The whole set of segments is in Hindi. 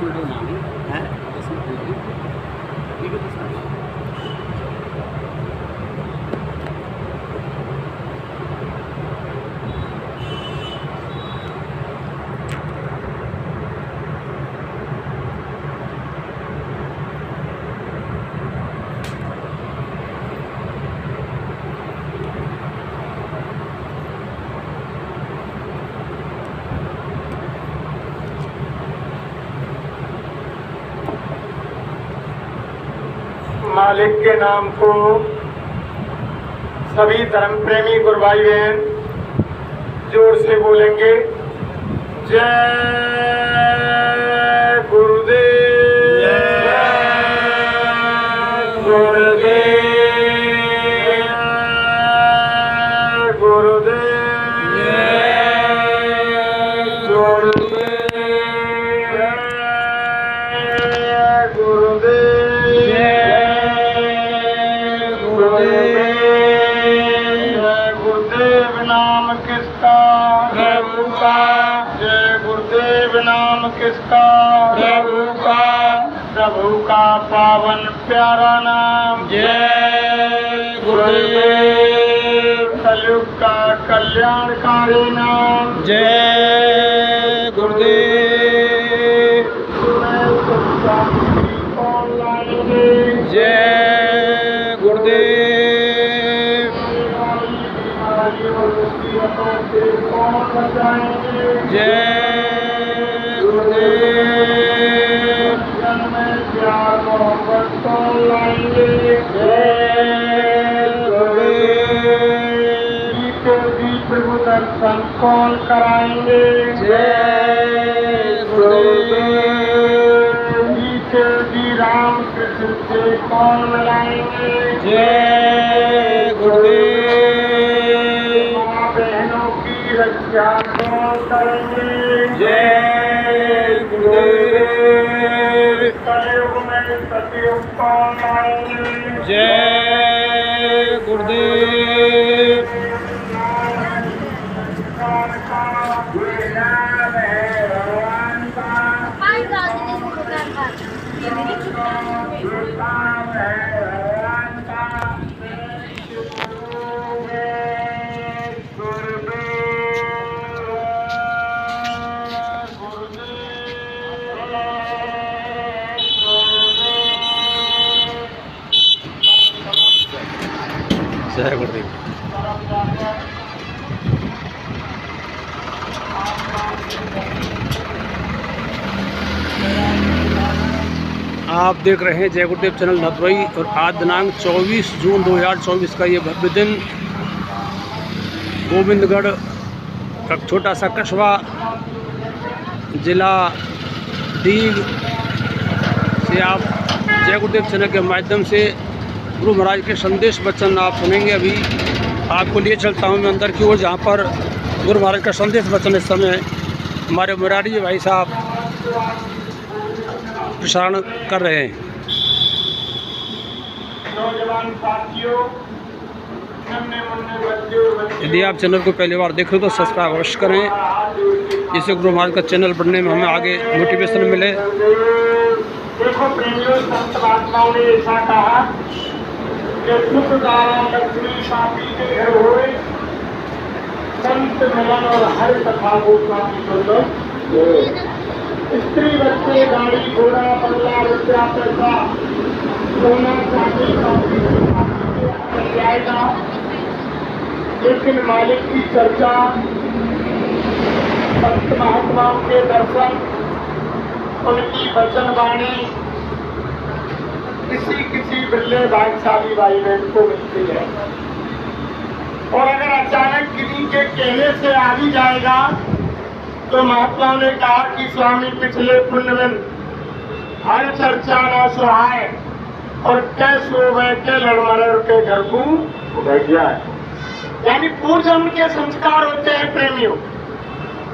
मिनट में आ गई है, 10 मिनट लगे, ठीक है 10 मिनट। मालिक के नाम को सभी धर्म प्रेमी गुरु भाई बहन जोर से बोलेंगे। जय गुरुदेव, जय गुरुदेव, गुरुदेव, नाम किसका? प्रभु का। जय गुरुदेव नाम किसका? प्रभु का। प्रभु का पावन प्यारा नाम। जय गुरुदेव। कलयुग का कल्याणकारी नाम। जय गुरुदेव। कौन लाएंगे? जय गुरुदेव। कौन बचाएंगे? जय गुरुदेव। जन्म प्यार मोहब्बत कौन लाएंगे? जय गुरुदेव। प्रभु दर्शन कौन कराएंगे? जय गुरुदेव। जी राम कृष्ण से कौन मिलाएंगे? जय गुरुदेव। रक्षा कौन करेंगे? जय गुरुदेव। कलयुग में सतयुग कौन लाएंगे? जय गुरुदेव। भगवान जय गुरुदेव। आप देख रहे हैं जय गुरुदेव चैनल नदवई और आज दिनांक 24 जून 2024 का ये भव्य दिन गोविंदगढ़ का छोटा सा कस्बा जिला दीव से आप जय गुरुदेव चैनल के माध्यम से गुरु महाराज के संदेश वचन आप सुनेंगे। अभी आपको लिए चलता हूं मैं अंदर की ओर, जहां पर गुरु महाराज का संदेश वचन इस समय हमारे मुरारी भाई साहब प्रसारण कर रहे हैं। यदि आप चैनल को पहली बार देख रहे हो तो सब्सक्राइब अवश्य करें, जिससे गुरु महाराज का चैनल बढ़ने में हमें आगे मोटिवेशन मिले। देखो प्रेमियों, संत महात्माओं ने ऐसा कहा कि सुख दारा लक्ष्मी पापी के घर होए, संत मिलन और हर कथा गोस्वामी सुंदर। स्त्री बच्चे गाड़ी घोड़ा बंगला रुपया पैसा सोना चांदी मिल जाएगा, लेकिन मालिक की चर्चा, संत महात्माओं के दर्शन, उनकी वचन वाणी किसी बिरले भाग्यशाली भाई बहन को मिलती है। और अगर अचानक किसी के कहने से आ भी जाएगा तो महात्माओं ने कहा कि स्वामी पिछले पुण्य में हर चर्चा न सुहाए और कै सोवे के लड़मरे के घर को बैठ जाए। यानी पूर्व जन्म के संस्कार होते हैं प्रेमियों।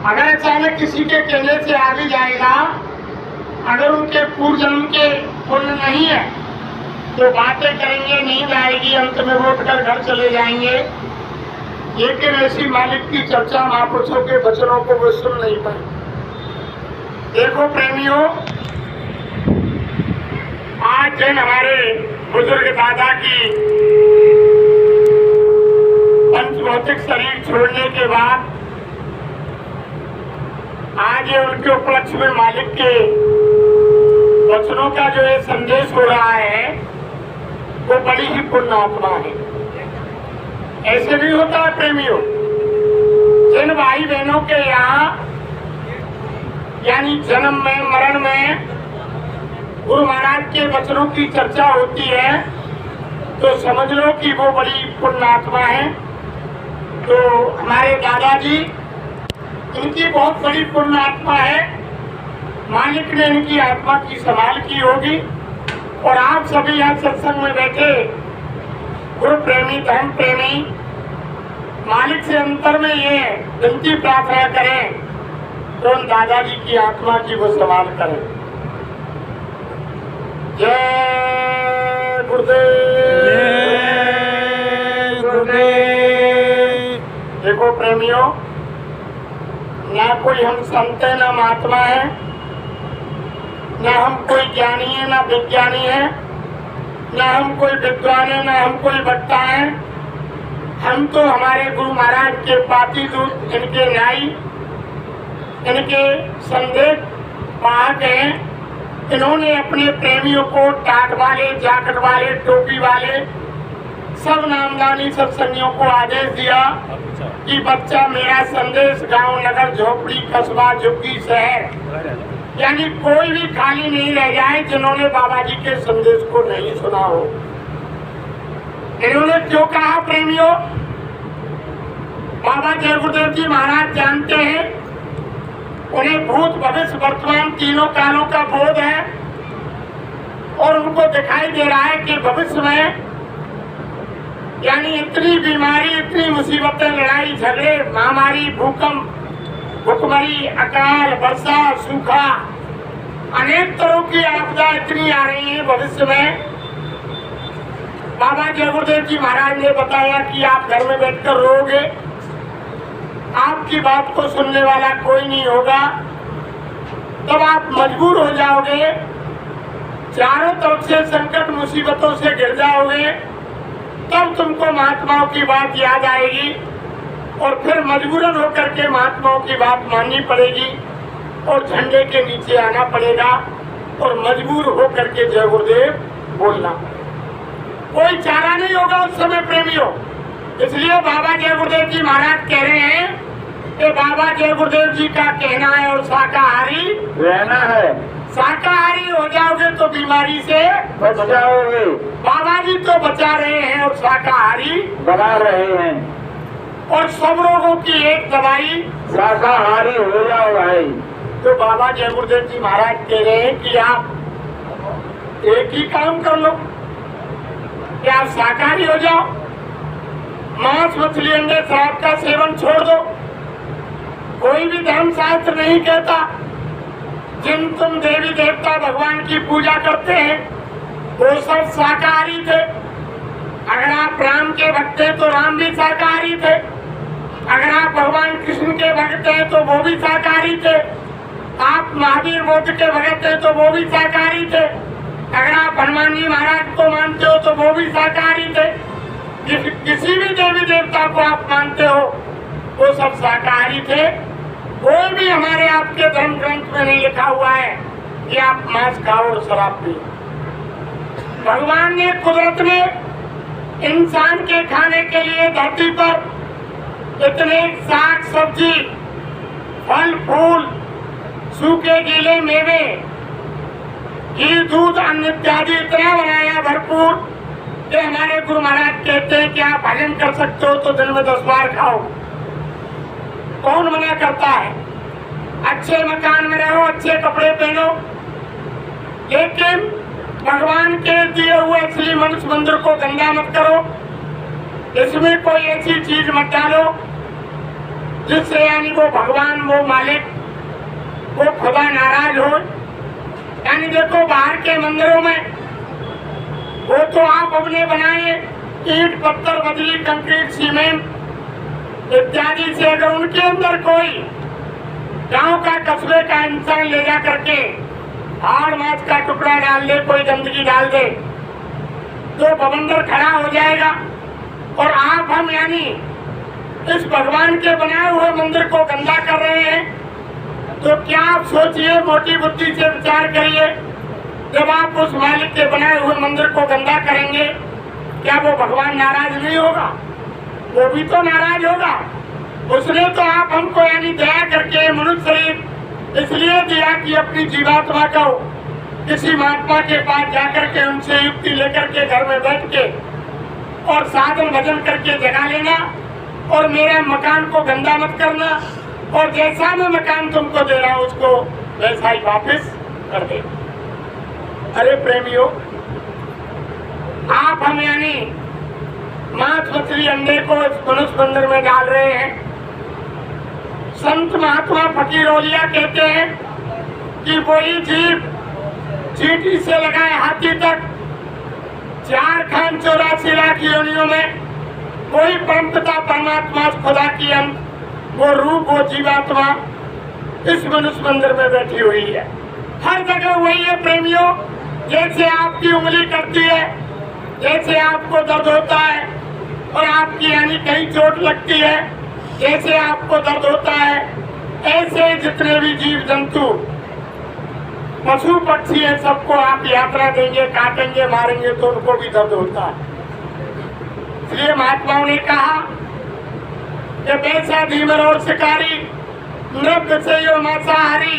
अगर अचानक किसी के कहने से आ भी जाएगा, अगर उनके पूर्व जन्म के पुण्य नहीं है तो बातें करेंगे, नींद आएगी, अंत में उठ कर घर चले जाएंगे। लेकिन ऐसी मालिक की चर्चा महापुरुषों के वचनों को वो सुन नहीं पाए। देखो प्रेमियों, जिन हमारे बुजुर्ग दादा की पंचभौतिक शरीर छोड़ने के बाद आज ये उनके उपलक्ष्य में मालिक के वचनों का जो ये संदेश हो रहा है वो बड़ी ही पुण्यात्मा है। ऐसे नहीं होता है प्रेमियों, जिन भाई बहनों के यहाँ यानी जन्म में मरण में गुरु महाराज के वचनों की चर्चा होती है तो समझ लो कि वो बड़ी पुण्यात्मा है। तो हमारे दादाजी इनकी बहुत बड़ी पुण्यात्मा है, मालिक ने इनकी आत्मा की संभाल की होगी। और आप सभी यहाँ सत्संग में बैठे गुरु प्रेमी धर्म प्रेमी मालिक से अंतर में ये विनती प्रार्थना करें तो उन दादाजी की आत्मा की वो संभाल करें। जय गुरुदेव, जय गुरुदेव। देखो प्रेमियों, ना कोई हम संत है ना महात्मा है, ना हम कोई ज्ञानी है ना विज्ञानी है, ना हम कोई विद्वान है ना हम कोई वक्ता है। हम तो हमारे गुरु महाराज के पाती दूत, इनके न्यायी, इनके संदेश वाहक हैं। इन्होंने अपने प्रेमियों को टाट वाले, जैकेट वाले, टोपी वाले सब नामदानी सत्संगियों को आदेश दिया कि बच्चा मेरा संदेश गांव, नगर, झोपड़ी, कस्बा, झुग्गी, शहर यानी कोई भी खाली नहीं रह जाए जिन्होंने बाबा जी के संदेश को नहीं सुना हो। इन्होंने क्यों कहा प्रेमियों? बाबा जय गुरुदेव जी महाराज जानते हैं, उन्हें भूत भविष्य वर्तमान तीनों कालों का बोध है और उनको दिखाई दे रहा है कि भविष्य में यानी इतनी बीमारी, इतनी मुसीबतें, लड़ाई झगड़े, महामारी, भूकंप, भुखमरी, अकाल, वर्षा, सूखा, अनेक तरह की आपदा इतनी आ रही है भविष्य में। बाबा जय गुरुदेव जी महाराज ने बताया कि आप घर में बैठकर रोओगे, आपकी बात को सुनने वाला कोई नहीं होगा, तब आप मजबूर हो जाओगे, चारों तरफ से संकट मुसीबतों से घिर जाओगे, तब तुमको महात्माओं की बात याद आएगी और फिर मजबूरन होकर के महात्माओं की बात माननी पड़ेगी और झंडे के नीचे आना पड़ेगा और मजबूर होकर के जय गुरुदेव बोलना। कोई चारा नहीं होगा उस समय प्रेमियों। इसलिए बाबा जय गुरुदेव जी महाराज कह रहे हैं कि बाबा जय गुरुदेव जी का कहना है और शाकाहारी रहना है। शाकाहारी हो जाओगे तो बीमारी से बच जाओगे। बाबा जी तो बचा रहे हैं और शाकाहारी बना रहे हैं। और सब रोगों की एक दवाई शाकाहारी हो जाओ भाई। तो बाबा जय गुरुदेव जी महाराज कह रहे हैं कि आप एक ही काम कर लो कि आप शाकाहारी हो जाओ, मांस, मछली, अंडे, शराब का सेवन छोड़ दो। कोई भी धर्म शास्त्र नहीं कहता जिन तुम देवी देवता भगवान की पूजा करते हैं वो सब शाकाहारी थे। अगर आप राम के भक्त थे तो राम भी शाकाहारी थे, अगर आप भगवान कृष्ण के भक्त हैं तो वो भी शाकाहारी थे, आप महावीर बुद्ध के भक्त हैं तो वो भी शाकाहारी थे, अगर आप हनुमान जी महाराज को मानते हो तो वो भी शाकाहारी थे। किसी भी देवी देवता को आप मानते हो वो सब शाकाहारी थे। कोई भी हमारे आपके धर्म ग्रंथ में नहीं लिखा हुआ है कि आप मांस खाओ और शराब पियो। भगवान ने कुदरत में इंसान के खाने के लिए धरती पर इतने साग सब्जी, फल फूल, सूखे गीले मेवे, घी, दूध, अन्न इत्यादि इतना बनाया भरपूर कि हमारे गुरु महाराज कहते हैं कि आप भजन कर सकते हो तो दिन में 10 बार खाओ। कौन मना करता है? अच्छे मकान में रहो, अच्छे कपड़े पहनो, लेकिन भगवान के दिए हुए श्री मनुष्य मंदिर को गंदा मत करो। इसमें कोई ऐसी चीज मत डालो जिससे यानी वो भगवान, वो मालिक, वो खुदा नाराज हो। यानी देखो बाहर के मंदिरों में वो तो आप अपने बनाए ईंट, पत्थर, बजरी, कंक्रीट, सीमेंट इत्यादि से, अगर उनके अंदर कोई गांव का, कस्बे का इंसान ले जा करके हाड़ मांस का टुकड़ा डाल दे, कोई गंदगी डाल दे, तो बवंडर खड़ा हो जाएगा। और आप हम यानी इस भगवान के बनाए हुए मंदिर को गंदा कर रहे हैं, तो क्या आप सोचिए, मोटी बुद्धि से विचार करिए, जब आप उस मालिक के बनाए हुए मंदिर को गंदा करेंगे, क्या वो भगवान नाराज नहीं होगा? वो भी तो नाराज होगा। उसने तो आप हमको यानी दया करके मनुष्य शरीर इसलिए दिया कि अपनी जीवात्मा को किसी महात्मा के पास जाकर के उनसे युक्ति लेकर के घर में बैठ के और साधन भजन करके जगा लेना, और मेरा मकान को गंदा मत करना, और जैसा मैं मकान तुमको दे रहा हूं उसको वैसा ही वापस कर दे। अरे प्रेमियों, आप हम यानी मांस मछली अंडे को इस मनुष्य मंदिर में डाल रहे हैं। संत महात्मा फकीर औलिया कहते हैं कि वही जीव चींटी से लगाए हाथी तक 4,84,00,000 योनियों में कोई परमपिता परमात्मा खुदा की अंत वो रूप वो जीवात्मा इस मनुष्य मंदिर में बैठी हुई है। हर जगह वही है प्रेमियों। जैसे आपकी उंगली करती है, जैसे आपको दर्द होता है और आपकी यानी कहीं चोट लगती है, जैसे आपको दर्द होता है, ऐसे जितने भी जीव जंतु पशु पक्षी है सबको आप यात्रा देंगे, काटेंगे, मारेंगे तो उनको भी दर्द होता है। इसलिए महात्माओं ने कहा कि वैसा धीमर और शिकारी नृत्य से यो मांसाहारी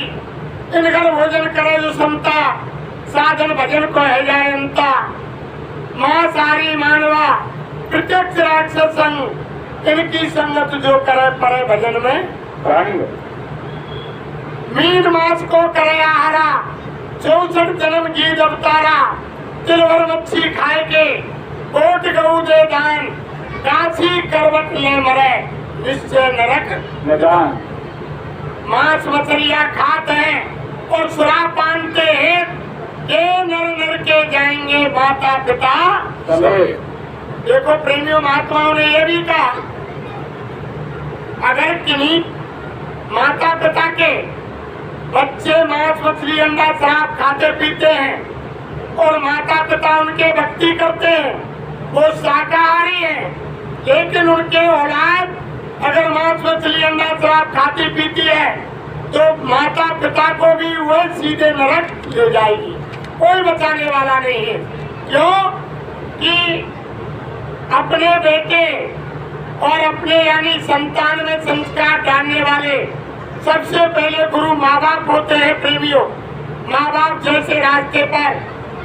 इन घर भोजन करे जो समता साधन भजन को है जाए अंता मांसाहारी मानवा प्रत्यक्ष राक्षस संग इनकी संगत जो करे परे भजन में प्राणी मीन मांस को करे आहारा 64 जन्म गीत अवतारा तिलवर मच्छी खाए के कोट गऊ दे दान काशी करवट ले मरे निश्चय नरक मैदान मांस मछलियाँ खाते हैं और शराब पानते हैं के नर नर के जाएंगे माता पिता समेत। देखो प्रेमियों, महात्माओं ने यह भी कहा अगर किन्हीं माता पिता के बच्चे मांस मछली अंडा शराब खाते पीते हैं और माता पिता उनके भक्ति करते हैं, वो शाकाहारी है, लेकिन उनके औलाद अगर मांस मछली अंडा शराब खाती पीती है तो माता पिता को भी वो सीधे नरक ले जाएगी, कोई बचाने वाला नहीं है। क्यों कि अपने बेटे और अपने यानी संतान में संस्कार डालने वाले सबसे पहले गुरु माँ बाप होते हैं प्रेमियों। माँ बाप जैसे रास्ते पर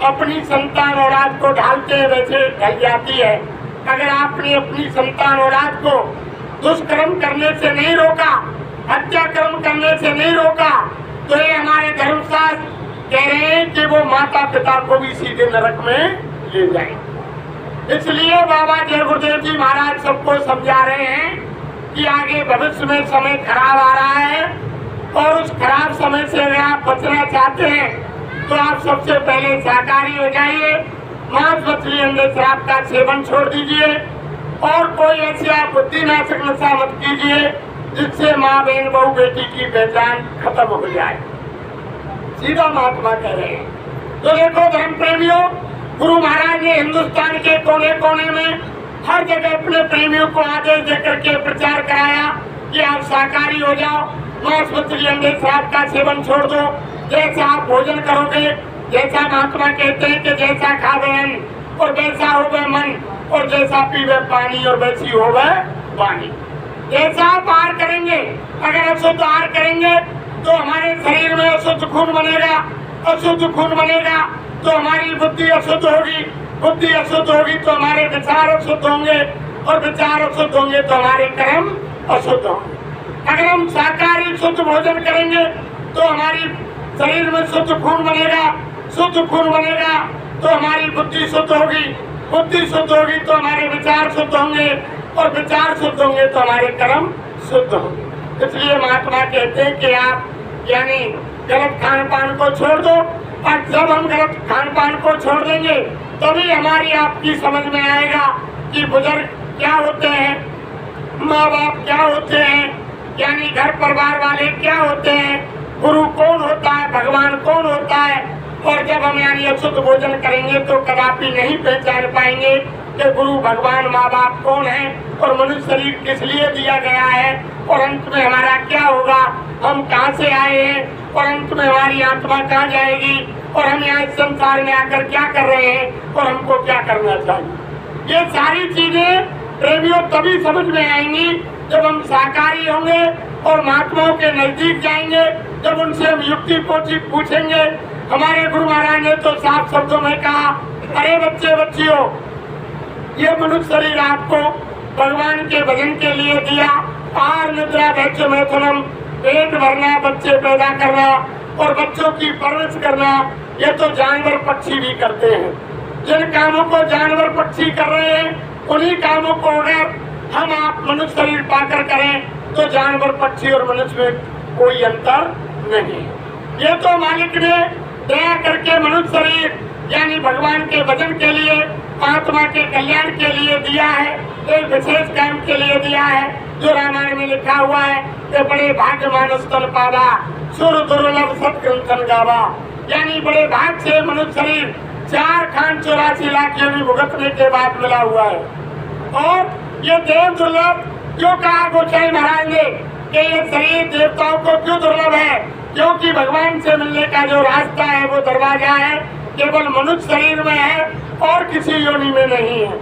अपनी संतान औलाद को ढालते हैं वैसे ढल जाती है। अगर आपने अपनी संतान औलाद को दुष्कर्म करने से नहीं रोका, हत्या कर्म करने से नहीं रोका, तो ये हमारे धर्मशास्त्र कह रहे हैं कि वो माता पिता को भी सीधे नरक में ले जाए। इसलिए बाबा जय गुरुदेव जी महाराज सबको समझा रहे हैं कि आगे भविष्य में समय खराब आ रहा है और उस खराब समय से अगर आप बचना चाहते हैं तो आप सबसे पहले शाकाहारी हो जाइए, मांस मछली अंडे शराब का सेवन छोड़ दीजिए और कोई ऐसी आप बुद्धिनाशक नशा मत कीजिए जिससे माँ बहन बहू बेटी की पहचान खत्म हो जाए। सीधा महात्मा कह रहे हैं। तो देखो धर्म प्रेमियों, गुरु महाराज ने हिंदुस्तान के कोने कोने में हर जगह अपने प्रेमियों को आदेश देकर के प्रचार कराया कि आप शाकाहारी हो जाओ, मांस मछली अंडे शराब का सेवन छोड़ दो। जैसा आप भोजन करोगे, जैसा महात्मा कहते हैं कि जैसा खावे अन्न और वैसा हो गए मन और जैसा पीवे पानी और वैसी हो गए पानी। जैसा आप आहार करेंगे, अगर अशुद्ध आहार करेंगे तो हमारे शरीर में अशुद्ध खून बनेगा, अशुद्ध खून बनेगा तो हमारी बुद्धि अशुद्ध होगी, बुद्धि अशुद्ध होगी तो हमारे विचार अशुद्ध होंगे और विचार अशुद्ध होंगे तो हमारे कर्म अशुद्ध होंगे। अगर हम शाकाहारी शुद्ध भोजन करेंगे तो हमारी शरीर में शुद्ध खून बनेगा, शुद्ध खून बनेगा तो हमारी बुद्धि शुद्ध होगी, बुद्धि शुद्ध होगी तो हमारे विचार शुद्ध होंगे और विचार शुद्ध होंगे तो हमारे कर्म शुद्ध होंगे। इसलिए महात्मा कहते हैं कि आप यानी गलत खान पान को छोड़ दो, और जब हम गलत खान पान को छोड़ देंगे तभी हमारी आपकी समझ में आएगा कि बुजुर्ग क्या होते हैं, माँ बाप क्या होते हैं, यानी घर परिवार वाले क्या होते हैं, गुरु कौन होता है, भगवान कौन होता है, और जब हम यानी अशुद्ध भोजन करेंगे तो कदापि नहीं पहचान पाएंगे कि गुरु भगवान माँ बाप कौन है और मनुष्य शरीर किस लिए दिया गया है और अंत में हमारा क्या होगा, हम कहाँ से आए हैं और अंत में हमारी आत्मा कहाँ जाएगी और हम यहाँ इस संसार में आकर क्या कर रहे हैं और हमको क्या करना चाहिए। ये सारी चीजें प्रेमियों तभी समझ में आएंगी जब हम शाकाहारी होंगे और महात्माओं के नजदीक जाएंगे, जब उनसे हम युक्ति पूछेंगे। हमारे गुरु महाराज ने तो साफ शब्दों में कहा, अरे बच्चे बच्चियों, ये मनुष्य शरीर आपको भगवान के भजन के लिए दिया। आहार निद्रा भक्ष्य मैथुनम, पेट भरना, बच्चे पैदा करना और बच्चों की परवरिश करना, ये तो जानवर पक्षी भी करते हैं। जिन कामों को जानवर पक्षी कर रहे हैं उन्हीं कामों को अगर हम आप मनुष्य शरीर पाकर करें तो जानवर पक्षी और मनुष्य में कोई अंतर नहीं। ये तो मालिक ने दया करके मनुष्य शरीर यानी भगवान के भजन के लिए, आत्मा के कल्याण के लिए दिया है, एक विशेष काम के लिए दिया है। जो रामायण में लिखा हुआ है कि बड़े भाग्य मानस तल पावा, सुर दुर्लभ सत्ग्रंथन गावा, यानी बड़े भाग से मनुष्य शरीर 4 खान 84 लाख योनि भुगतने के बाद मिला हुआ है। और ये देव दुर्लभ क्यों कहा गोसाई महाराज ने कि ये शरीर देवताओं को क्यों दुर्लभ है, क्योंकि भगवान से मिलने का जो रास्ता है वो दरवाजा है केवल मनुष्य शरीर में है और किसी योनि में नहीं है,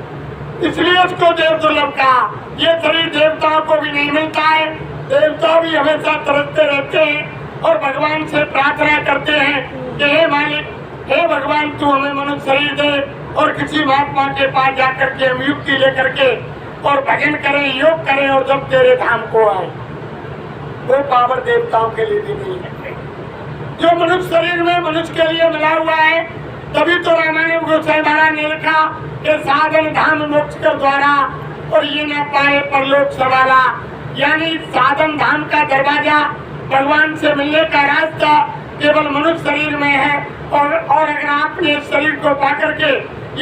इसलिए उसको देव दुर्लभ कहा। ये शरीर देवताओं को भी नहीं मिलता है, देवता भी हमेशा तरसते रहते हैं और भगवान से प्रार्थना करते हैं कि हे मालिक, हे भगवान, तू हमें मनुष्य शरीर दे और किसी महात्मा के पास जाकर के हम युक्ति लेकर के और भजन करें, योग करें और जब तेरे धाम को आए। वो पावर देवताओं के लिए भी नहीं है, जो मनुष्य शरीर में मनुष्य के लिए मिला हुआ है। तभी तो रामायण गोसाई महाराज ने लिखा कि साधन धाम मोक्ष कर द्वारा और ये न पाए परलोक सवाला, यानी साधन धाम का दरवाजा, भगवान से मिलने का रास्ता केवल मनुष्य शरीर में है। और अगर आपने इस शरीर को पा करके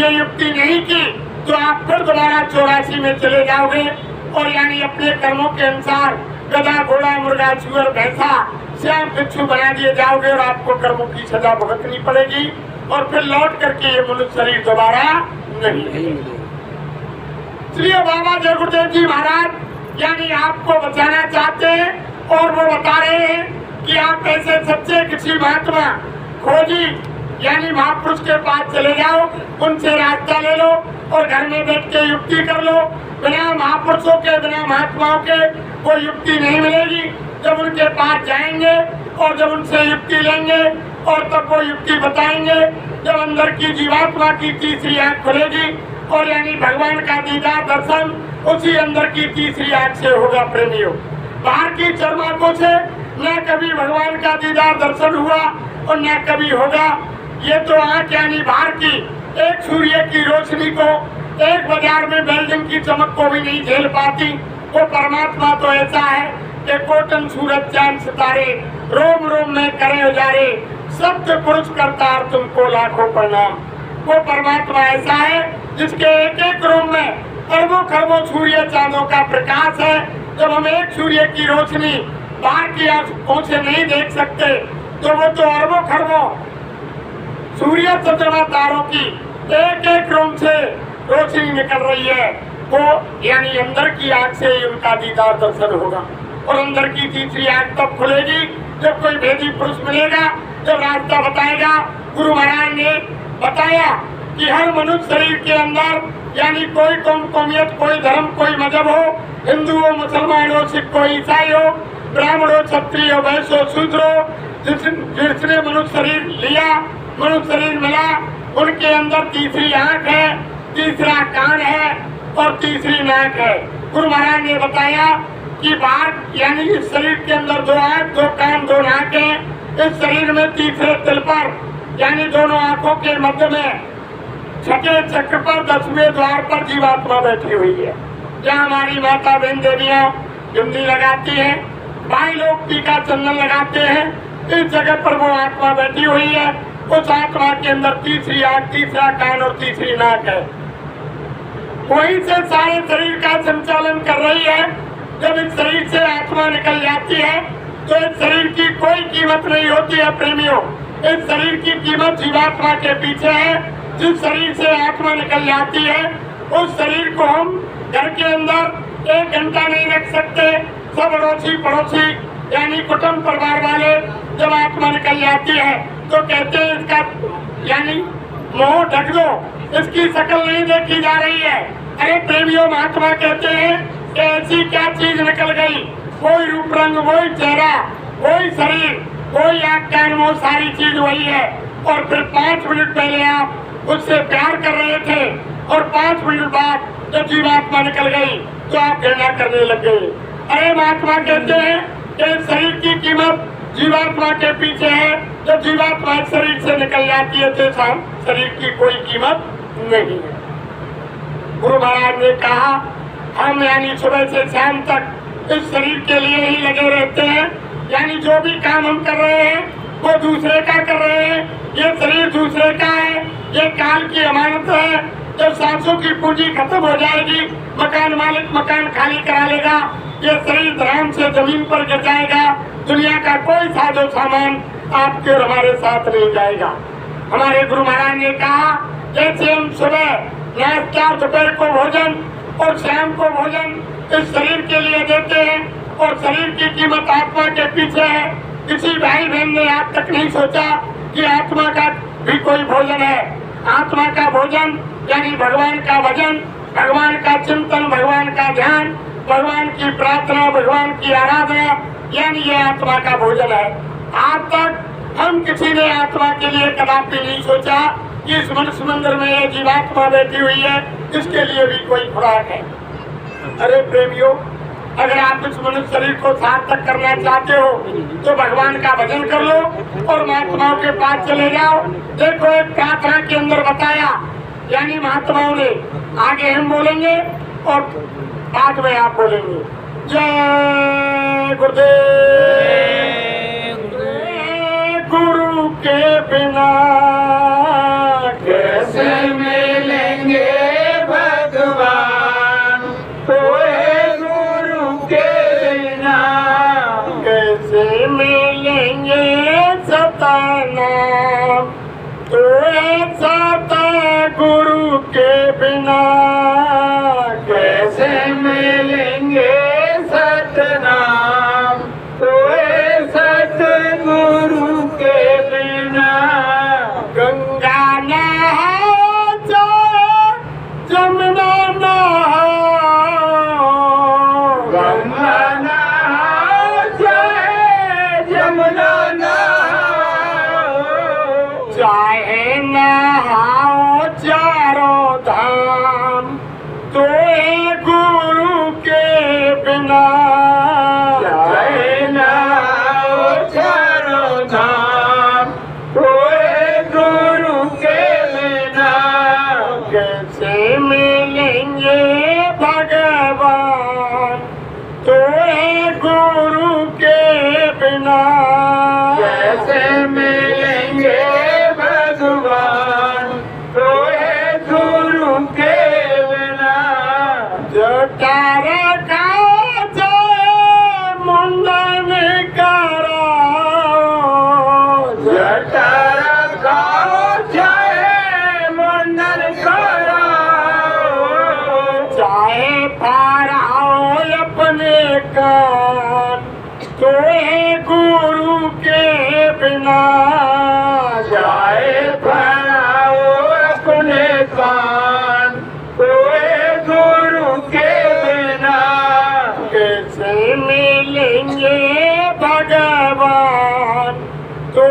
ये युक्ति नहीं की तो आप फिर दोबारा 84 में चले जाओगे और यानी अपने कर्मों के अनुसार गधा, घोड़ा, मुर्गा, सुअर, भैंसा, श्याम बिच्छू बना दिए जाओगे और आपको कर्मों की सजा भुगतनी पड़ेगी और फिर लौट करके ये मनुष्य शरीर दोबारा नहीं मिलेगा। इसलिए बाबा जय गुरुदेव जी महाराज यानी आपको बचाना चाहते हैं और वो बता रहे हैं कि आप ऐसे सच्चे किसी महात्मा खोजी यानी महापुरुष के पास चले जाओ, उनसे रास्ता ले लो और घर में बैठ के युक्ति कर लो। बिना महापुरुषों के, बिना महात्माओं के कोई युक्ति नहीं मिलेगी। जब उनके पास जाएंगे और जब उनसे युक्ति लेंगे और तब वो युक्ति बताएंगे, जब अंदर की जीवात्मा की तीसरी आंख खुलेगी और यानी भगवान का दीदार दर्शन उसी अंदर की तीसरी आंख से होगा। प्रेमियों, बाहर की चर्म आंखों से न कभी भगवान का दीदार दर्शन हुआ और न कभी होगा। ये तो आंख यानी बाहर की एक सूर्य की रोशनी को, एक बाजार में बिल्डिंग की चमक को भी नहीं झेल पाती। वो परमात्मा तो ऐसा है कि कोटन सूरज चांद सितारे रोम रोम में करे उजारे, सत्य पुरुष करतार तुमको लाखों प्रणाम। वो परमात्मा ऐसा है जिसके एक एक रोम में अरबों खरबों सूर्य चांदों का प्रकाश है। जब हम एक सूर्य की रोशनी बाहर की आंखों से नहीं देख सकते तो वो तो अरबों खरबों सूर्य चंद्रमा तारों की एक एक रोम से रोशनी निकल रही है। वो यानी अंदर की आंख से ही उनका दीदार दर्शन होगा और अंदर की तीसरी आंख तब खुलेगी जब कोई भेदी पुरुष मिलेगा, जब रास्ता बताएगा। गुरु महाराज ने बताया कि हर मनुष्य शरीर के अंदर यानी कोई कौमियत, कोई धर्म, कोई मजहब हो, हिंदू हो, मुसलमान हो, सिख हो, ईसाई हो, ब्राह्मण हो, क्षत्रिय हो, वैश्य हो, शूद्र हो, जिसने मनुष्य शरीर लिया, मनुष्य शरीर मिला, उनके अंदर तीसरी आंख है, तीसरा कान है और तीसरी नाक है। गुरु महाराज ने बताया कि बाहर यानी इस शरीर के अंदर 2 आंख, 2 कान, 2 नाक है। इस शरीर में तीसरे तिल पर यानी दोनों आंखों के मध्य में छठे चक्र पर 10वें द्वार पर जीवात्मा बैठी हुई है। जहाँ हमारी माता बहन देवियाँ बिंदी लगाती हैं, भाई लोग टीका चंदन लगाते हैं, इस जगह पर वो आत्मा बैठी हुई है। उस आत्मा के अंदर तीसरी आंख, तीसरा कान और तीसरी नाक है। वहीं से सारे शरीर का संचालन कर रही है। जब इस शरीर से आत्मा निकल जाती है तो इस शरीर की कोई कीमत नहीं होती है। प्रेमियों, इस शरीर की कीमत जीवात्मा के पीछे है। जिस शरीर से आत्मा निकल जाती है उस शरीर को हम घर के अंदर 1 घंटा नहीं रख सकते। सब अड़ोसी पड़ोसी यानी कुटुंब परिवार वाले जब आत्मा निकल जाती है तो कहते हैं इसका यानी मुंह ढक दो, इसकी शक्ल नहीं देखी जा रही है। अरे प्रेमियों, महात्मा कहते हैं कि ऐसी क्या चीज निकल गई, कोई रूप रंग, वही चेहरा, वही शरीर, कोई आँख कान मुंह, सारी चीज वही है। और फिर 5 मिनट पहले आप उससे प्यार कर रहे थे और 5 मिनट बाद जब जीवात्मा निकल गई तो आप घृणा करने लग गए। अरे महात्मा कहते हैं कि शरीर की कीमत जीवात्मा के पीछे है। जब जीवात्मा इस शरीर से निकल जाती है तो शरीर की कोई कीमत नहीं है। गुरु महाराज ने कहा हम यानी सुबह से शाम तक इस शरीर के लिए ही लगे रहते हैं, यानी जो भी काम हम कर रहे हैं वो दूसरे का कर रहे हैं। ये शरीर दूसरे का है, ये काल की अमानत है। जब सांसों की पूंजी खत्म हो जाएगी, मकान मालिक मकान खाली करा लेगा, ये शरीर धराम से जमीन पर गिर जाएगा। दुनिया का कोई साजो सामान आपके और हमारे साथ नहीं जाएगा। हमारे गुरु महाराज ने कहा जैसे हम सुबह नाश्ता, दोपहर को भोजन और शाम को भोजन इस शरीर के लिए देते हैं और शरीर की कीमत आत्मा के पीछे है। किसी भाई बहन ने आज तक नहीं सोचा कि आत्मा का भी कोई भोजन है। आत्मा का भोजन यानी भगवान का भजन, भगवान का चिंतन, भगवान का ध्यान, भगवान की प्रार्थना, भगवान की आराधना, यानी ये आत्मा का भोजन है। आज तक हम किसी ने आत्मा के लिए कदापि नहीं सोचा कि इस मनुष्य मंदिर में ये जीवात्मा बैठी हुई है, इसके लिए भी कोई खुराक है। अरे प्रेमियों, अगर आप इस मनुष्य शरीर को सार्थक करना चाहते हो तो भगवान का भजन कर लो और महात्माओं के पास चले जाओ। देखो एक प्रार्थना के अंदर बताया, यानी महात्माओं ने, आगे हम बोलेंगे और बाद में आप बोलेंगे। जय गुरुदेव। गुरु के बिना कैसे मिलेंगे भगवान, गुरु के बिना कैसे मिलेंगे सतनाम, तो सता गुरु के बिना कैसे मिलेंगे सतनाम, तो सतगुरु के बिना गंगा नहाओ चाहे जमुना नहाओ, गंगा नहाओ चाहे जमुना नहाओ, चाहे नहाओ चारों धाम, तो गुरु के बिना चाहे नहाओ चारों धाम, तो गुरु के बिना कैसे मिलेंगे भगवान, तो गुरु के बिना कैसे मिलेंगे भगवान, तो गुरु के बिना जटारा का जय मुंडन कराओ, जटारा का जय मुंडन कराओ, चाहे फहराओ अपने कान, तो गुरु के बिना चाहे फहराओ अपने कान, तो गुरु के बिना कैसे मिलेंगे भगवान, तो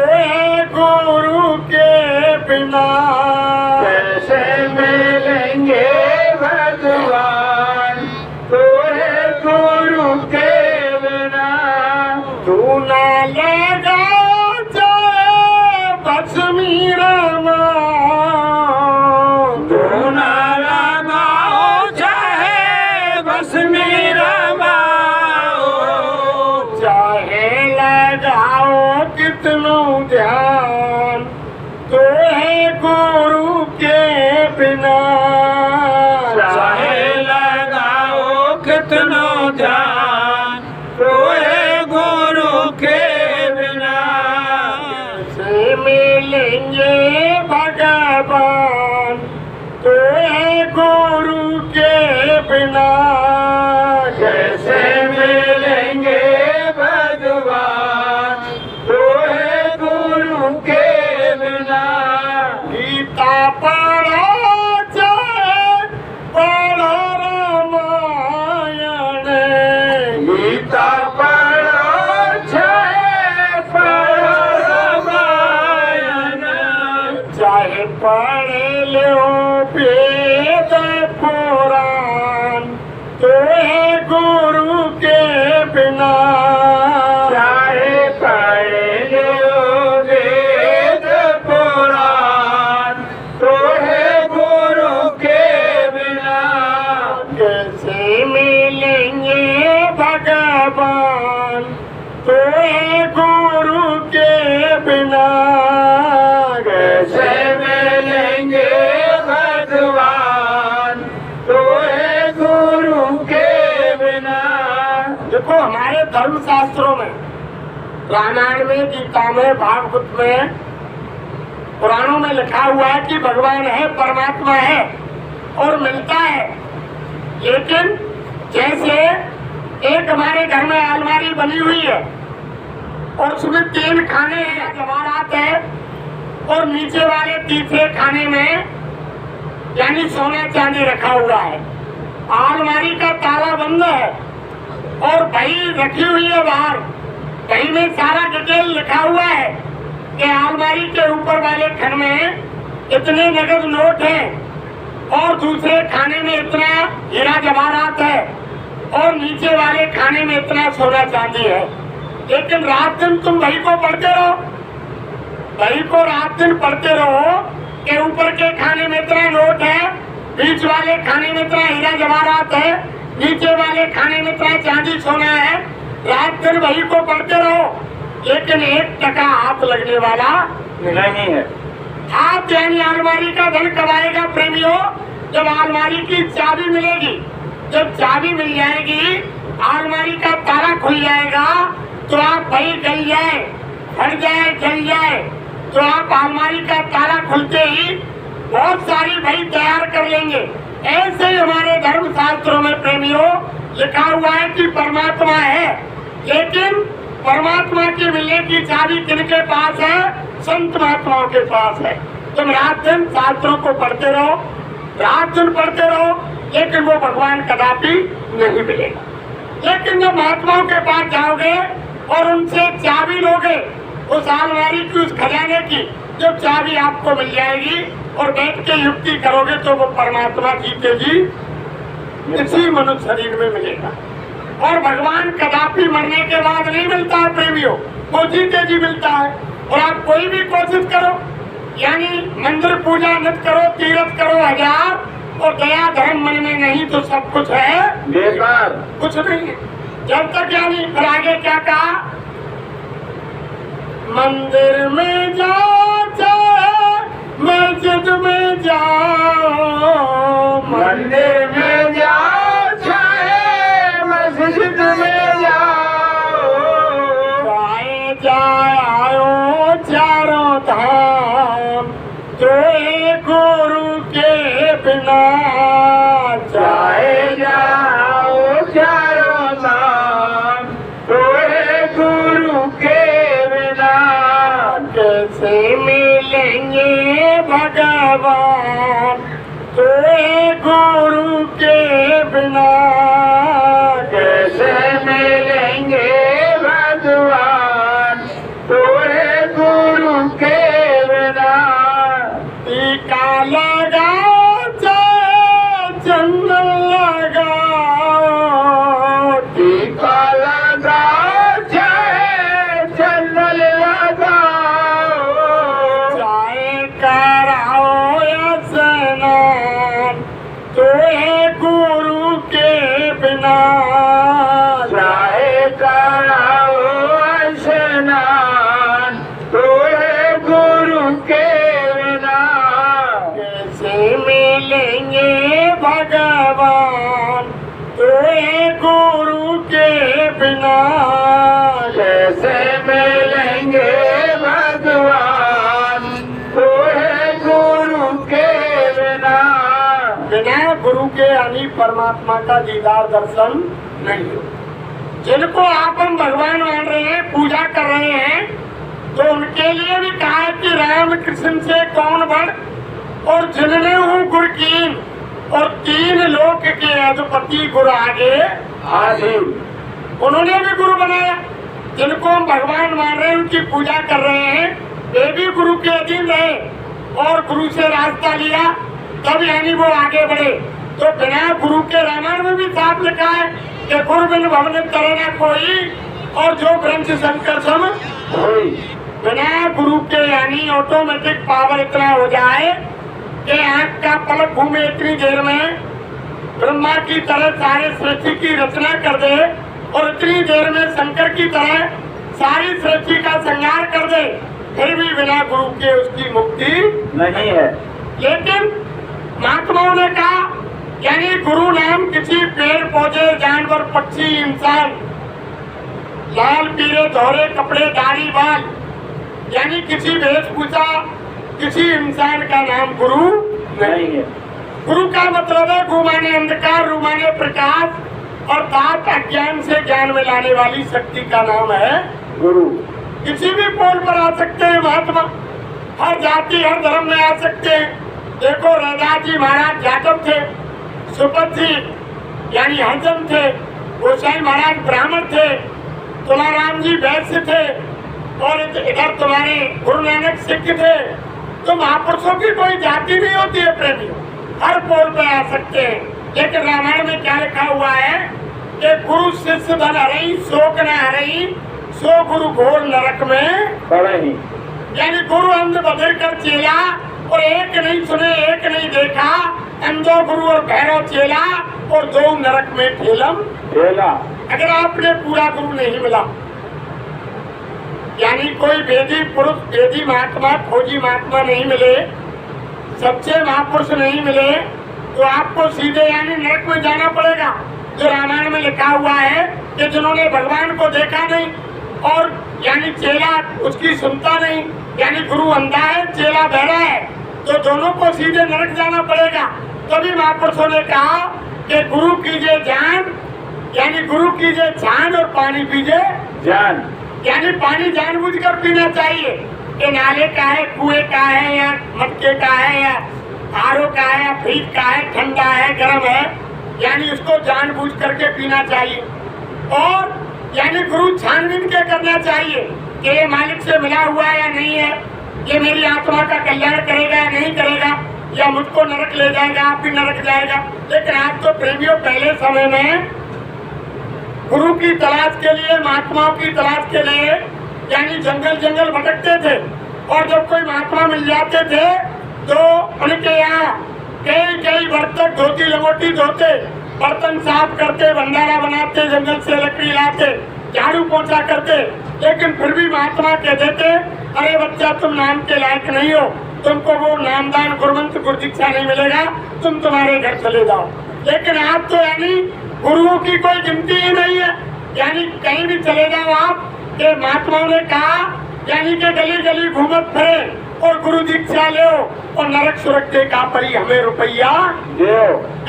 गुरु के बिना कैसे मिलेंगे भगवान, तो गुरु के बिना तू ना लगा चाहे भस्मी रमाओ, तू देखो हमारे धर्म शास्त्रों में, रामायण में, गीता में, भागवत में, पुराणों में लिखा हुआ है कि भगवान है, परमात्मा है और मिलता है। लेकिन जैसे एक हमारे घर में अलमारी बनी हुई है और उसमें 3 खाने हैं, जवाहरात है, और नीचे वाले तीसरे खाने में यानी सोना चांदी रखा हुआ है। अलमारी का ताला बंद है और बही रखी हुई है बाहर। बही में सारा डिटेल लिखा हुआ है कि अलमारी के ऊपर वाले खन में इतने नगद नोट हैं और दूसरे खाने में इतना हीरा जवाहरात है और नीचे वाले खाने में इतना सोना चांदी है। लेकिन रात दिन तुम बही को पढ़ते रहो, बही को रात दिन पढ़ते रहो कि ऊपर के खाने में इतना नोट है, बीच वाले खाने में इतना हीरा जवाहरात है, नीचे वाले खाने में इतना चांदी सोना है। रात दिन बही को पढ़ते रहो, लेकिन 1 टका हाथ लगने वाला नहीं है। हाथ यानी अलमारी का धन कब आएगा प्रेमियों? जब अलमारी की चाबी मिलेगी। जब चाबी मिल जाएगी, अलमारी का ताला खुल जाएगा, तो आप बही गल जाए, फट जाए, जल जाए, तो आप अलमारी का ताला खुलते ही बहुत सारी बही तैयार कर लेंगे। ऐसे ही हमारे धर्म शास्त्रों में प्रेमियों लिखा हुआ है कि परमात्मा है, लेकिन परमात्मा के मिलने की चाबी किनके पास है? संत महात्माओं के पास है। तुम रात दिन शास्त्रों को पढ़ते रहो, रात दिन पढ़ते रहो, लेकिन वो भगवान कदापि नहीं मिलेगा। लेकिन जब महात्माओं के पास जाओगे और उनसे चाबी लोगे उस अलमारी की, उस खजाने की, जब चाबी आपको मिल जाएगी और बैठ के युक्ति करोगे तो वो परमात्मा जीते जी इसी मनुष्य शरीर में मिलेगा। और भगवान कदापि मरने के बाद नहीं मिलता है प्रेमियों, वो जीते जी मिलता है। और आप कोई भी कोशिश करो, यानी मंदिर पूजा नित करो, तीर्थ करो 1000, और दया धर्म मन में नहीं तो सब कुछ है बेकार। कुछ नहीं है। जब तक यानी फिर आगे क्या कहा? मंदिर में जाओ चाहे मस्जिद में जाओ, मंदिर में जाओ चाहे मस्जिद में जाओ, चाहे जाओ चारों धाम, तो एक गुरु के बिना चाहे जाओ चारों धाम, तो एक गुरु के बिना कैसे मिलेंगे भगवान, तो एक गुरु के बिना कैसे मिलेंगे भगवान, तो एक गुरु के बिना। टीका लगाओ चाहे चंदन लगाओ, टीका लगाओ चाहे चंदन लगाओ, चाहे कराओ या स्नान, तो है गुरु के बिना चाहे कराओ स्नान, तो एक गुरु के बिना। कैसे मिलेंगे भगवान, तो है गुरु के बिना कैसे मिलेंगे भगवान, तो एक गुरु के बिना। बिना गुरु के यानी परमात्मा का दीदार दर्शन नहीं हो। जिनको आप हम भगवान मान रहे हैं, पूजा कर रहे हैं, तो उनके लिए भी कहा है कि राम कृष्ण से कौन बढ़, और जिनने हूँ गुरु कीन, और 3 लोक के अधिपति गुरु आगे आधीन। उन्होंने भी गुरु बनाया। जिनको हम भगवान मान रहे हैं, उनकी पूजा कर रहे हैं, वे भी गुरु के अधीन रहे और गुरु से रास्ता लिया, तब यानी वो आगे बढ़े। तो बिना गुरु के रामायण में भी साफ लिखा है कि गुरु बिन भवन तरना कोई, और जो ग्रंथ शंकर सम होई। बिना गुरु के यानी ऑटोमेटिक पावर इतना हो जाए कि आंख का पलक घूमे इतनी देर में ब्रह्मा की तरह सारे सृष्टि की रचना कर दे, और इतनी देर में शंकर की तरह सारी सृष्टि का संहार कर दे, फिर भी बिना गुरु के उसकी मुक्ति नहीं है। लेकिन महात्माओं ने कहा यानी गुरु नाम किसी पेड़ पौधे जानवर पक्षी इंसान लाल पीले दोहरे कपड़े दाढ़ी बाल, यानी किसी वेशभूषा किसी इंसान का नाम गुरु नहीं है। गुरु का मतलब है गु माने अंधकार, रू माने प्रकाश और तात अज्ञान से ज्ञान में लाने वाली शक्ति का नाम है गुरु। किसी भी पोल पर आ सकते हैं महात्मा, हर जाति हर धर्म में आ सकते हैं। देखो रैदास जी महाराज जाटव थे, सुपत जी यानी हरिजन थे, गोसाई महाराज ब्राह्मण थे, तुलाराम जी वैश्य थे और इधर तुम्हारे गुरु नानक सिख थे। तो महापुरुषों की कोई जाति नहीं होती है प्रेमी, हर पोल पे आ सकते हैं। लेकिन रामायण में क्या लिखा हुआ है कि गुरु शिष्य धन हरई शोक न हरई सो गुरु घोर नरक में पड़ई। यानी गुरु अंध बदल कर चेला और एक नहीं सुने एक नहीं देखा, अंधो गुरु और भैरव चेला और दो नरक में ठेला। अगर आपने पूरा गुरु नहीं मिला, यानी कोई वेदी पुरुष वेदी महात्मा खोजी महात्मा नहीं मिले, सच्चे महापुरुष नहीं मिले, तो आपको सीधे यानी नरक में जाना पड़ेगा। जो रामायण में लिखा हुआ है कि जिन्होंने भगवान को देखा नहीं और यानी चेला उसकी सुनता नहीं, यानी गुरु अंधा है चेला बहरा है, तो दोनों को सीधे नरक जाना पड़ेगा। तभी महापुरुषों ने कहा कि गुरु कीजिए जान, यानी गुरु कीजिए जान और पानी पीजिए जान। यानी पानी जानबूझकर पीना चाहिए कि नाले का है, कुएं का है या मटके का है या आरओ का है या फ्रिज का है, ठंडा है गर्म है, यानी उसको जानबूझ करके पीना चाहिए। और यानी गुरु छानबीन के करना चाहिए कि ये मालिक से मिला हुआ है या नहीं है, ये मेरी आत्मा का कल्याण करेगा या नहीं करेगा, या मुझको नरक ले जाएगा, आप भी नरक जाएगा। लेकिन आज तो प्रेमियों पहले समय में गुरु की तलाश के लिए, महात्माओं की तलाश के लिए यानी जंगल जंगल भटकते थे, और जब कोई महात्मा मिल जाते थे तो उनके यहाँ कई बर्तन धोती लंगोटी धोते, बर्तन साफ करते, भंडारा बनाते, जंगल से लकड़ी लाते, झाड़ू पोछा करते। लेकिन फिर भी महात्मा कहते थे अरे बच्चा तुम नाम के लायक नहीं हो, तुमको वो नामदान गुरुमंत्र गुरु दीक्षा नहीं मिलेगा, तुम तुम्हारे घर चले जाओ। लेकिन आप तो यानी गुरुओं की कोई गिनती ही नहीं है, यानी कहीं भी चले जाओ आप, ये महात्माओं ने कहा यानी कि गली गली घूमत फिरे और गुरु दीक्षा ले और नरक सुरक्षे का परी हमें रुपया दो।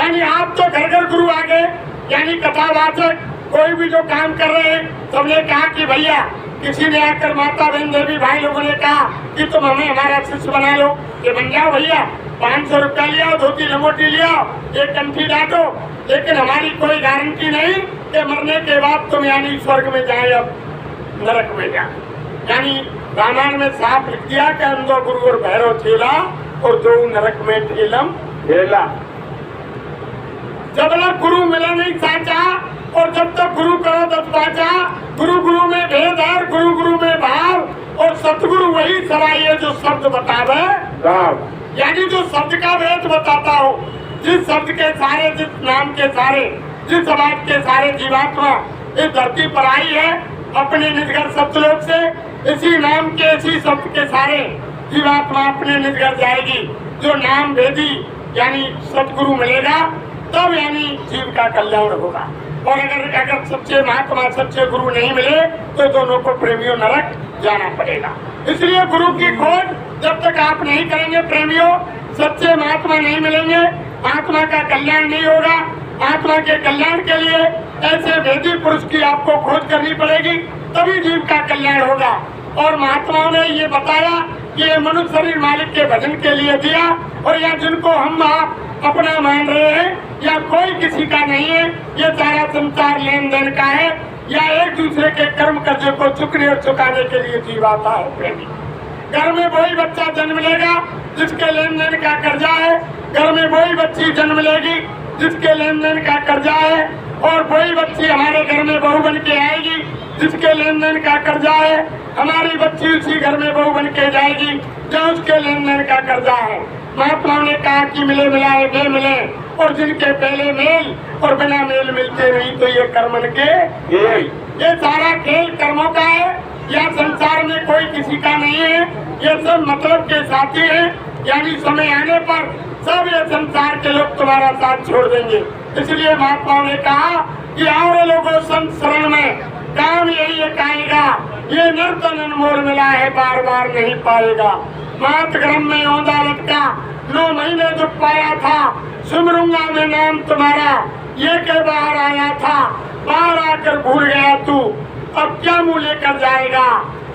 यानी आप तो घर घर गुरु आ गए, यानी कथावाचक कोई भी जो काम कर रहे हैं सबने कहा कि भैया, किसी ने आकर माता बहन देवी भाई लोगों ने कहा कि तुम हमें हमारा शिष्य बना लो, ये बन जाओ भैया, 500 रुपया लिया, धोती लंगोटी लिया, एक कंठी डांटो। लेकिन हमारी कोई गारंटी नहीं कि मरने के बाद तुम यानी स्वर्ग में जाए अब नरक में जाए। यानी रामायण में साफ लिख दिया कि अंधो गुरु और भैरव चेला और दो नरक में ठेला। जब तक गुरु मिला नहीं साचा और जब तक गुरु करो दस बाचा, गुरु गुरु में भेद है, गुरु गुरु में भाव और सतगुरु वही सराय जो शब्द बतावे। यानी जो शब्द का भेद बताता हो, जिस शब्द के सारे, जिस नाम के सारे, जिस समाज के सारे जीवात्मा इस धरती पर आई है अपने निज घर सत्यलोक से, इसी नाम के इसी शब्द के सारे जीवात्मा अपने निज घर जाएगी। जो नाम भेदी यानी सतगुरु मिलेगा तब यानी जीव का कल्याण होगा। और अगर सच्चे महात्मा सच्चे गुरु नहीं मिले तो दोनों को प्रेमियों नरक जाना पड़ेगा। इसलिए गुरु की खोज जब तक आप नहीं करेंगे प्रेमियों, सच्चे महात्मा नहीं मिलेंगे, आत्मा का कल्याण नहीं होगा। आत्मा के कल्याण के लिए ऐसे वेदी पुरुष की आपको खोज करनी पड़ेगी, तभी जीव का कल्याण होगा। और महात्माओं ने ये बताया कि ये मनुष्य शरीर मालिक के भजन के लिए दिया, और या जिनको हम आप अपना मान रहे हैं या कोई किसी का नहीं है, ये सारा संसार लेन देन का है, या एक दूसरे के कर्म कर्जे को चुकने और चुकाने के लिए जीव आता है प्रेमी। घर में वही बच्चा जन्म लेगा जिसके लेन देन का कर्जा है, घर में वही बच्ची जन्म लेगी जिसके लेन देन का कर्जा है, और वही बच्ची हमारे घर में बहू बन के आएगी जिसके लेन देन का कर्जा है, हमारी बच्ची उसी घर में बहू बन के जाएगी जो उसके लेन देन का कर्जा है। महात्माओं ने कहा कि मिले मिलाए बे मिले, और जिनके पहले मेल और बिना मेल मिलते नहीं तो ये कर्मन के खेल। ये सारा खेल कर्मों का है, या संसार में कोई किसी का नहीं है, ये सब मतलब के साथी है। यानी समय आने पर सब ये संसार के लोग तुम्हारा साथ छोड़ देंगे। इसलिए महात्माओं ने कहा कि आओ लोगों संत शरण में, काम यही एक आएगा, ये निर्धन अनमोल मिला है बार बार नहीं पाएगा। मात ग्रम में औंधा लटका 9 महीने दुख पाया था, सुमरूंगा मैं नाम तुम्हारा ये के बाहर आया था, बाहर आकर भूल गया तू, अब क्या मुँह लेकर जाएगा,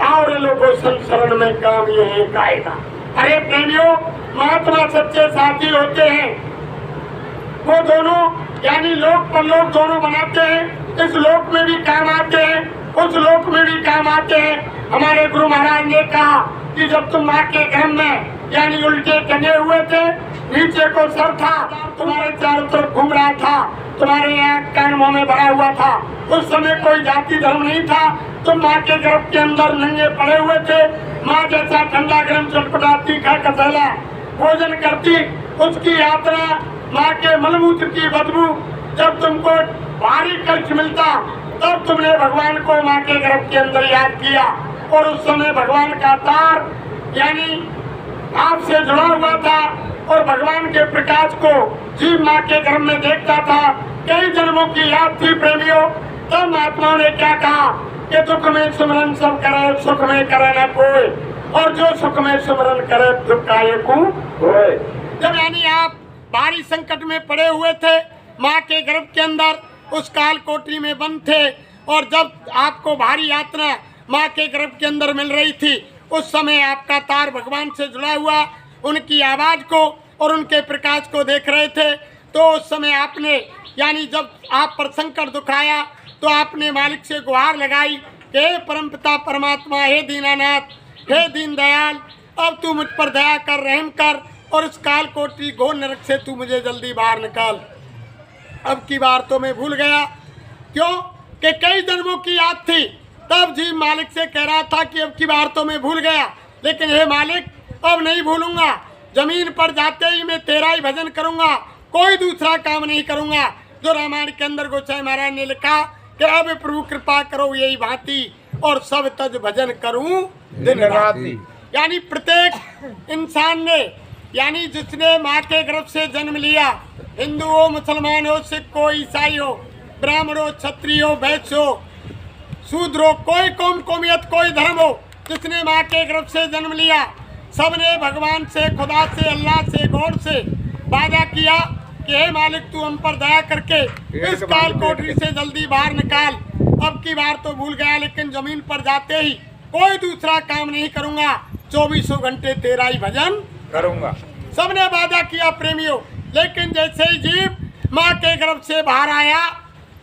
और लोगों संसरण में काम ये एक आएगा। अरे प्रेमियों, महात्मा सच्चे साथी होते हैं, वो दोनों यानी लोक परलोक दोनों बनाते हैं, इस लोक में भी काम आते हैं, उस लोक में भी काम आते हैं। हमारे गुरु महाराज ने कहा कि जब तुम माँ के घर में यानी उल्टे टंगे हुए थे, नीचे को सर था, तुम्हारे चारों तरफ घूम रहा था, तुम्हारे यहाँ कान मुंह में भरा हुआ था, उस समय कोई जाति धर्म नहीं था, तुम माँ के गर्भ के अंदर नंगे पड़े हुए थे। माँ जैसा ठंडा गर्म चटपटाती खा कसैला भोजन करती, उसकी यात्रा माँ के मलमूत्र की बदबू जब तुमको भारी कष्ट मिलता, तब तुमने भगवान को माँ के गर्भ के अंदर याद किया, और उस समय भगवान का तार यानी आपसे जुड़ा हुआ था, और भगवान के प्रकाश को जीव माँ के गर्भ में देखता था। कई जन्मों की याद थी प्रेमियों। तब महात्मा ने क्या कहा कि दुख में सुमरन सब करे, सुख में करे न कोई, और जो सुख में सुमरन करे दुख काहे को होए। जब यानी आप भारी संकट में पड़े हुए थे, माँ के गर्भ के अंदर उस काल कोठरी में बंद थे, और जब आपको भारी यात्रा माँ के गर्भ के अंदर मिल रही थी, उस समय आपका तार भगवान से जुड़ा हुआ, उनकी आवाज को और उनके प्रकाश को देख रहे थे। तो उस समय आपने यानी जब आप पर संकट दुख आया, तो आपने मालिक से गुहार लगाई कि हे परमपिता परमात्मा, हे दीनानाथ, हे दीन दयाल, अब तू मुझ पर दया कर, रहम कर, और इस काल कोटरी घोर नरक से तू मुझे जल्दी बाहर निकाल। अब की बार तो मैं भूल गया, क्यों कि कई जन्मों की याद थी। तब जीव मालिक से कह रहा था कि अब की बार तो मैं भूल गया, लेकिन हे मालिक अब नहीं भूलूंगा, जमीन पर जाते ही मैं तेरा ही भजन करूंगा, कोई दूसरा काम नहीं करूंगा। जो रामायण के अंदर गोसाई महाराज ने लिखा कि अब प्रभु कृपा करो यही भांति, और सब तज भजन करूं दिन राति। यानी प्रत्येक इंसान ने यानी जिसने माँ के गर्भ से जन्म लिया, हिंदू हो, मुसलमान हो, सिख हो, ईसाई हो, ब्राह्मण हो, क्षत्रिय हो, वैश्य हो, शूद्र हो, कोई कौम कौमियत कोई धर्म हो, जिसने माँ के गर्भ से जन्म लिया, सबने भगवान से, खुदा से, अल्लाह से, गॉड से वादा किया कि हे मालिक तू हम पर दया करके इस काल कोठरी से जल्दी बाहर निकाल। अब की बार तो भूल गया, लेकिन जमीन पर जाते ही कोई दूसरा काम नहीं करूंगा, 24 घंटे तेरा ही भजन करूंगा। सबने वादा किया प्रेमियों। लेकिन जैसे ही जीव माँ के गर्भ से बाहर आया,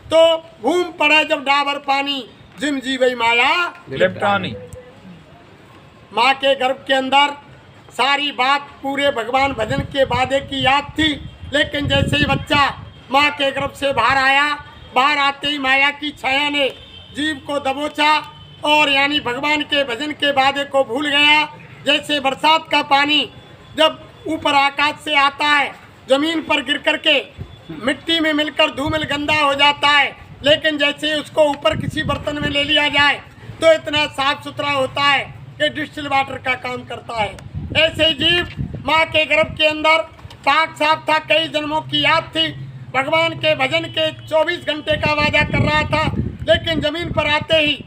तो घूम पड़े जब डाबर पानी, जिम जीवई माया लिपटानी। माँ के गर्भ के अंदर सारी बात पूरे भगवान भजन के वादे की याद थी, लेकिन जैसे ही बच्चा माँ के गर्भ से बाहर आया, बाहर आते ही माया की छाया ने जीव को दबोचा, और यानी भगवान के भजन के वादे को भूल गया। जैसे बरसात का पानी जब ऊपर आकाश से आता है, जमीन पर गिर करके मिट्टी में मिलकर धूमिल गंदा हो जाता है, लेकिन जैसे उसको ऊपर किसी बर्तन में ले लिया जाए तो इतना साफ सुथरा होता है कि डिस्टिल वाटर का काम करता है। ऐसे जीव माँ के गर्भ के अंदर पाक साफ था, कई जन्मों की याद थी, भगवान के भजन के 24 घंटे का वादा कर रहा था, लेकिन जमीन पर आते ही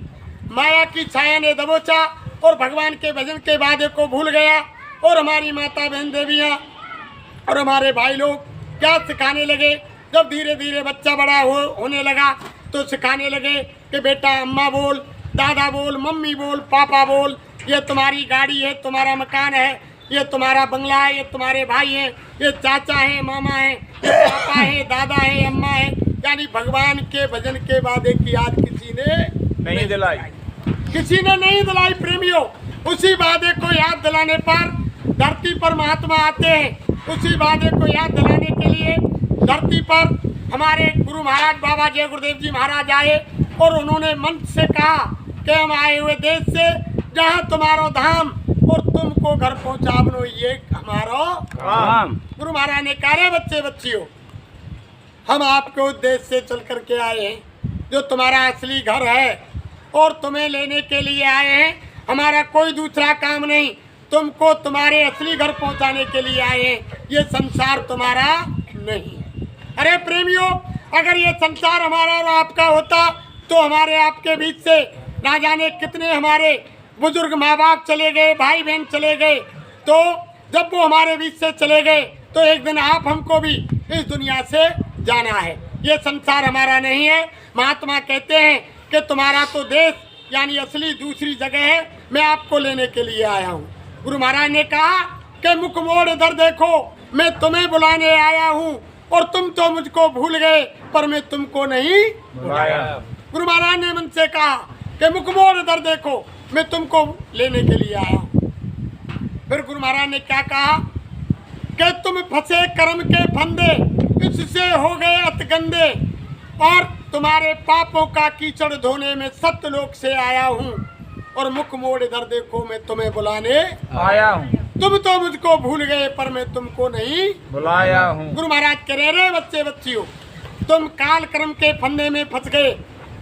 माया की छाया ने दबोचा और भगवान के भजन के वादे को भूल गया। और हमारी माता बहन देवियाँ और हमारे भाई लोग क्या सिखाने लगे, जब धीरे धीरे बच्चा बड़ा होने लगा तो सिखाने लगे कि बेटा अम्मा बोल, दादा बोल, मम्मी बोल, पापा बोल, ये तुम्हारी गाड़ी है, तुम्हारा मकान है, ये तुम्हारा बंगला है, ये तुम्हारे भाई हैं, ये चाचा है, मामा है, ये पापा है, दादा है, अम्मा है। यानी भगवान के भजन के वादे की याद किसी ने नहीं दिलाई, किसी ने नहीं दिलाई प्रेमियों। उसी वादे को याद दिलाने पर धरती पर महात्मा आते हैं, उसी वादे को याद दिलाने के लिए धरती पर हमारे गुरु महाराज बाबा जय गुरुदेव जी महाराज आए, और उन्होंने मंच से कहा कि हम आए हुए देश से जहाँ तुम्हारो धाम और तुमको घर पहुँचावनो ये हमारो काम। गुरु महाराज ने कहा रे बच्चे बच्चियों, हम आपके उद्देश्य से चल करके आए हैं, जो तुम्हारा असली घर है, और तुम्हें लेने के लिए आए हैं। हमारा कोई दूसरा काम नहीं, तुमको तुम्हारे असली घर पहुंचाने के लिए आए हैं, ये संसार तुम्हारा नहीं है। अरे प्रेमियों, अगर ये संसार हमारा और आपका होता तो हमारे आपके बीच से ना जाने कितने हमारे बुजुर्ग माँ बाप चले गए, भाई बहन चले गए। तो जब वो हमारे बीच से चले गए तो एक दिन आप हमको भी इस दुनिया से जाना है। ये संसार हमारा नहीं है। महात्मा कहते हैं कि तुम्हारा तो देश यानी असली दूसरी जगह है, मैं आपको लेने के लिए आया हूँ। गुरु महाराज ने कहा कि मुख मोड़ इधर देखो, मैं तुम्हें बुलाने आया हूँ और तुम तो मुझको भूल गए पर मैं तुमको नहीं भुलाया। गुरु महाराज ने मन से कहा कि मुख मोड़ इधर देखो, मैं तुमको लेने के लिए आया हूँ। फिर गुरु महाराज ने क्या कहा कि तुम फंसे कर्म के फंदे, इससे हो गए अतगंदे, और तुम्हारे पापों का कीचड़ धोने में सत्यलोक से आया हूँ, और मुख मोड़ इधर देखो, मैं तुम्हें बुलाने आया हूँ। तुम तो मुझको भूल गए पर मैं तुमको नहीं बुलाया हूँ। गुरु महाराज कह रहे बच्चे बच्चियों, तुम काल कर्म के फंदे में फंस गए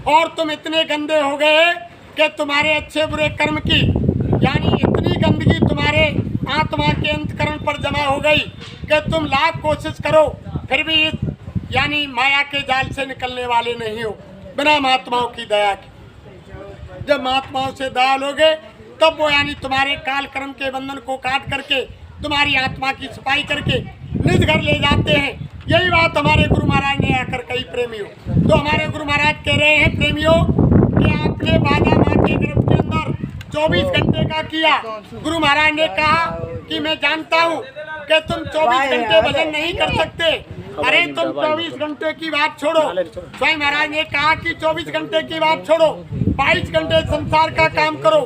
और तुम इतने गंदे हो गए कि तुम्हारे अच्छे बुरे कर्म की यानी इतनी गंदगी तुम्हारे आत्मा के अंतकरण पर जमा हो गई कि तुम लाख कोशिश करो फिर भी इस यानी माया के जाल से निकलने वाले नहीं हो बिना महात्माओं की दया के। जब महात्माओं से दया लोगे तब वो यानी तुम्हारे काल कर्म के बंधन को काट करके तुम्हारी आत्मा की सफाई करके निज घर ले जाते हैं। यही बात हमारे गुरु महाराज ने आकर कही प्रेमियों। तो हमारे गुरु महाराज कह रहे हैं प्रेमियों कि आपने बाजा माँ के गर्भ के अंदर 24 घंटे का किया। गुरु महाराज ने कहा कि मैं जानता हूँ कि तुम 24 घंटे भजन नहीं कर सकते। अरे तुम 24 घंटे की बात छोड़ो, स्वयं महाराज ने कहा कि 24 घंटे की बात छोड़ो, 22 घंटे संसार का काम करो,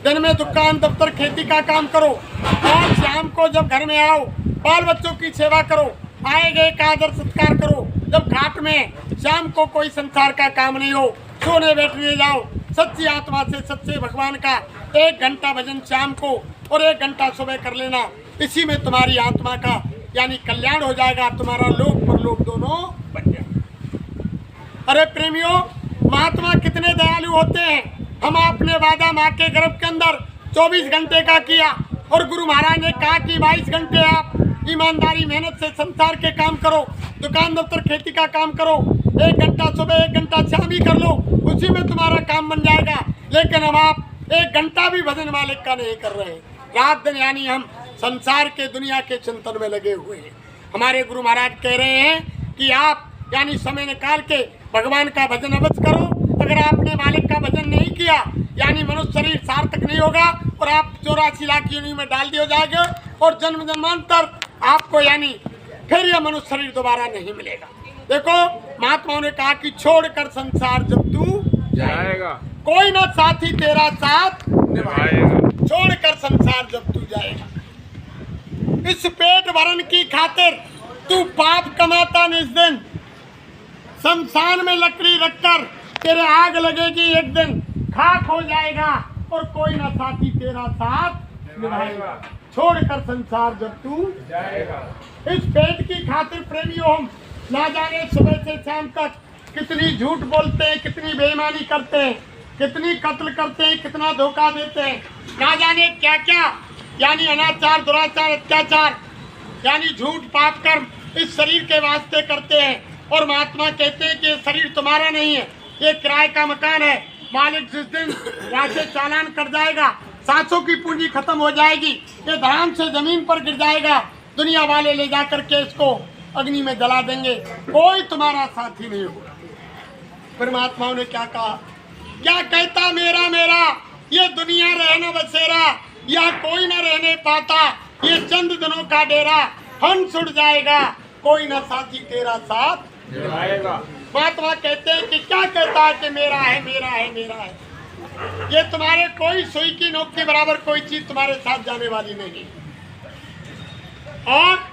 दिन में दुकान दफ्तर खेती का काम करो, और शाम को जब घर में आओ बाल बच्चों की सेवा करो, आए गए का आदर सत्कार करो। जब घाट में शाम को कोई संसार का काम नहीं हो, सोने बैठने जाओ, सच्ची आत्मा से सच्चे भगवान का 1 घंटा भजन शाम को और 1 घंटा सुबह कर लेना। इसी में तुम्हारी आत्मा का यानी कल्याण हो जाएगा, तुम्हारा लोक परलोक दोनों बन जाएगा। अरे प्रेमियों, महात्मा कितने दयालु होते हैं। हम आपने वादा माँ के गर्भ के अंदर 24 घंटे का किया और गुरु महाराज ने कहा कि 22 घंटे आप ईमानदारी मेहनत से संसार के काम करो, दुकान दफ्तर खेती का काम करो, 1 घंटा सुबह 1 घंटा शाम ही कर लो, उसी में तुम्हारा काम बन जाएगा। लेकिन हम आप 1 घंटा भी भजन मालिक का नहीं कर रहे हैं। रात दिन यानी हम संसार के दुनिया के चिंतन में लगे हुए हैं। हमारे गुरु महाराज कह रहे हैं कि आप यानी समय निकाल के भगवान का भजन अवश्य करो। अगर आपने मालिक का भजन नहीं किया यानी मनुष्य शरीर सार्थक नहीं होगा और आप 84 लाख योनि में डाल दिए जाएंगे और जन्म जन्मांतर आपको यानी फिर यह मनुष्य शरीर दोबारा नहीं मिलेगा। देखो महात्माओं ने कहा कि छोड़कर संसार जब तू जाएगा, कोई ना साथी तेरा साथ निभाएगा। छोड़कर संसार जब तू जाएगा, इस पेट भरण की खातिर तू पाप कमाता निज दिन, शमशान में लकड़ी रखकर तेरे आग लगेगी एक दिन, खाक हो जाएगा और कोई ना साथी तेरा साथ निभाएगा। छोड़कर संसार जब तू जाएगा। इस पेट की खातिर प्रेमियों हम ना जाने सुबह से शाम तक कितनी झूठ बोलते हैं, कितनी बेईमानी करते हैं, कितनी कत्ल करते हैं, कितना धोखा देते हैं, ना जाने क्या क्या यानी अनाचार दुराचार अत्याचार यानी झूठ पाप कर्म इस शरीर के वास्ते करते हैं। और महात्मा कहते हैं कि ये शरीर तुम्हारा नहीं है, ये किराए का मकान है। मालिक जिस दिन यहाँ से चालान कर जाएगा, सांसों की पूंजी खत्म हो जाएगी, ये धड़ाम से जमीन पर गिर जाएगा, दुनिया वाले ले जा करके इसको अग्नि में जला देंगे, कोई तुम्हारा साथी नहीं होगा। फिर महात्माओं ने क्या कहा, क्या कहता मेरा मेरा ये दुनिया रहना बसेरा, या कोई न रहने पाता ये चंद दिनों का डेरा, हंस उड़ जाएगा कोई न साथी तेरा साथ निभाएगा। महात्मा कहते हैं कि क्या कहता है कि मेरा है मेरा है मेरा है, ये तुम्हारे कोई सुई की नोक के बराबर कोई चीज तुम्हारे साथ जाने वाली नहीं, और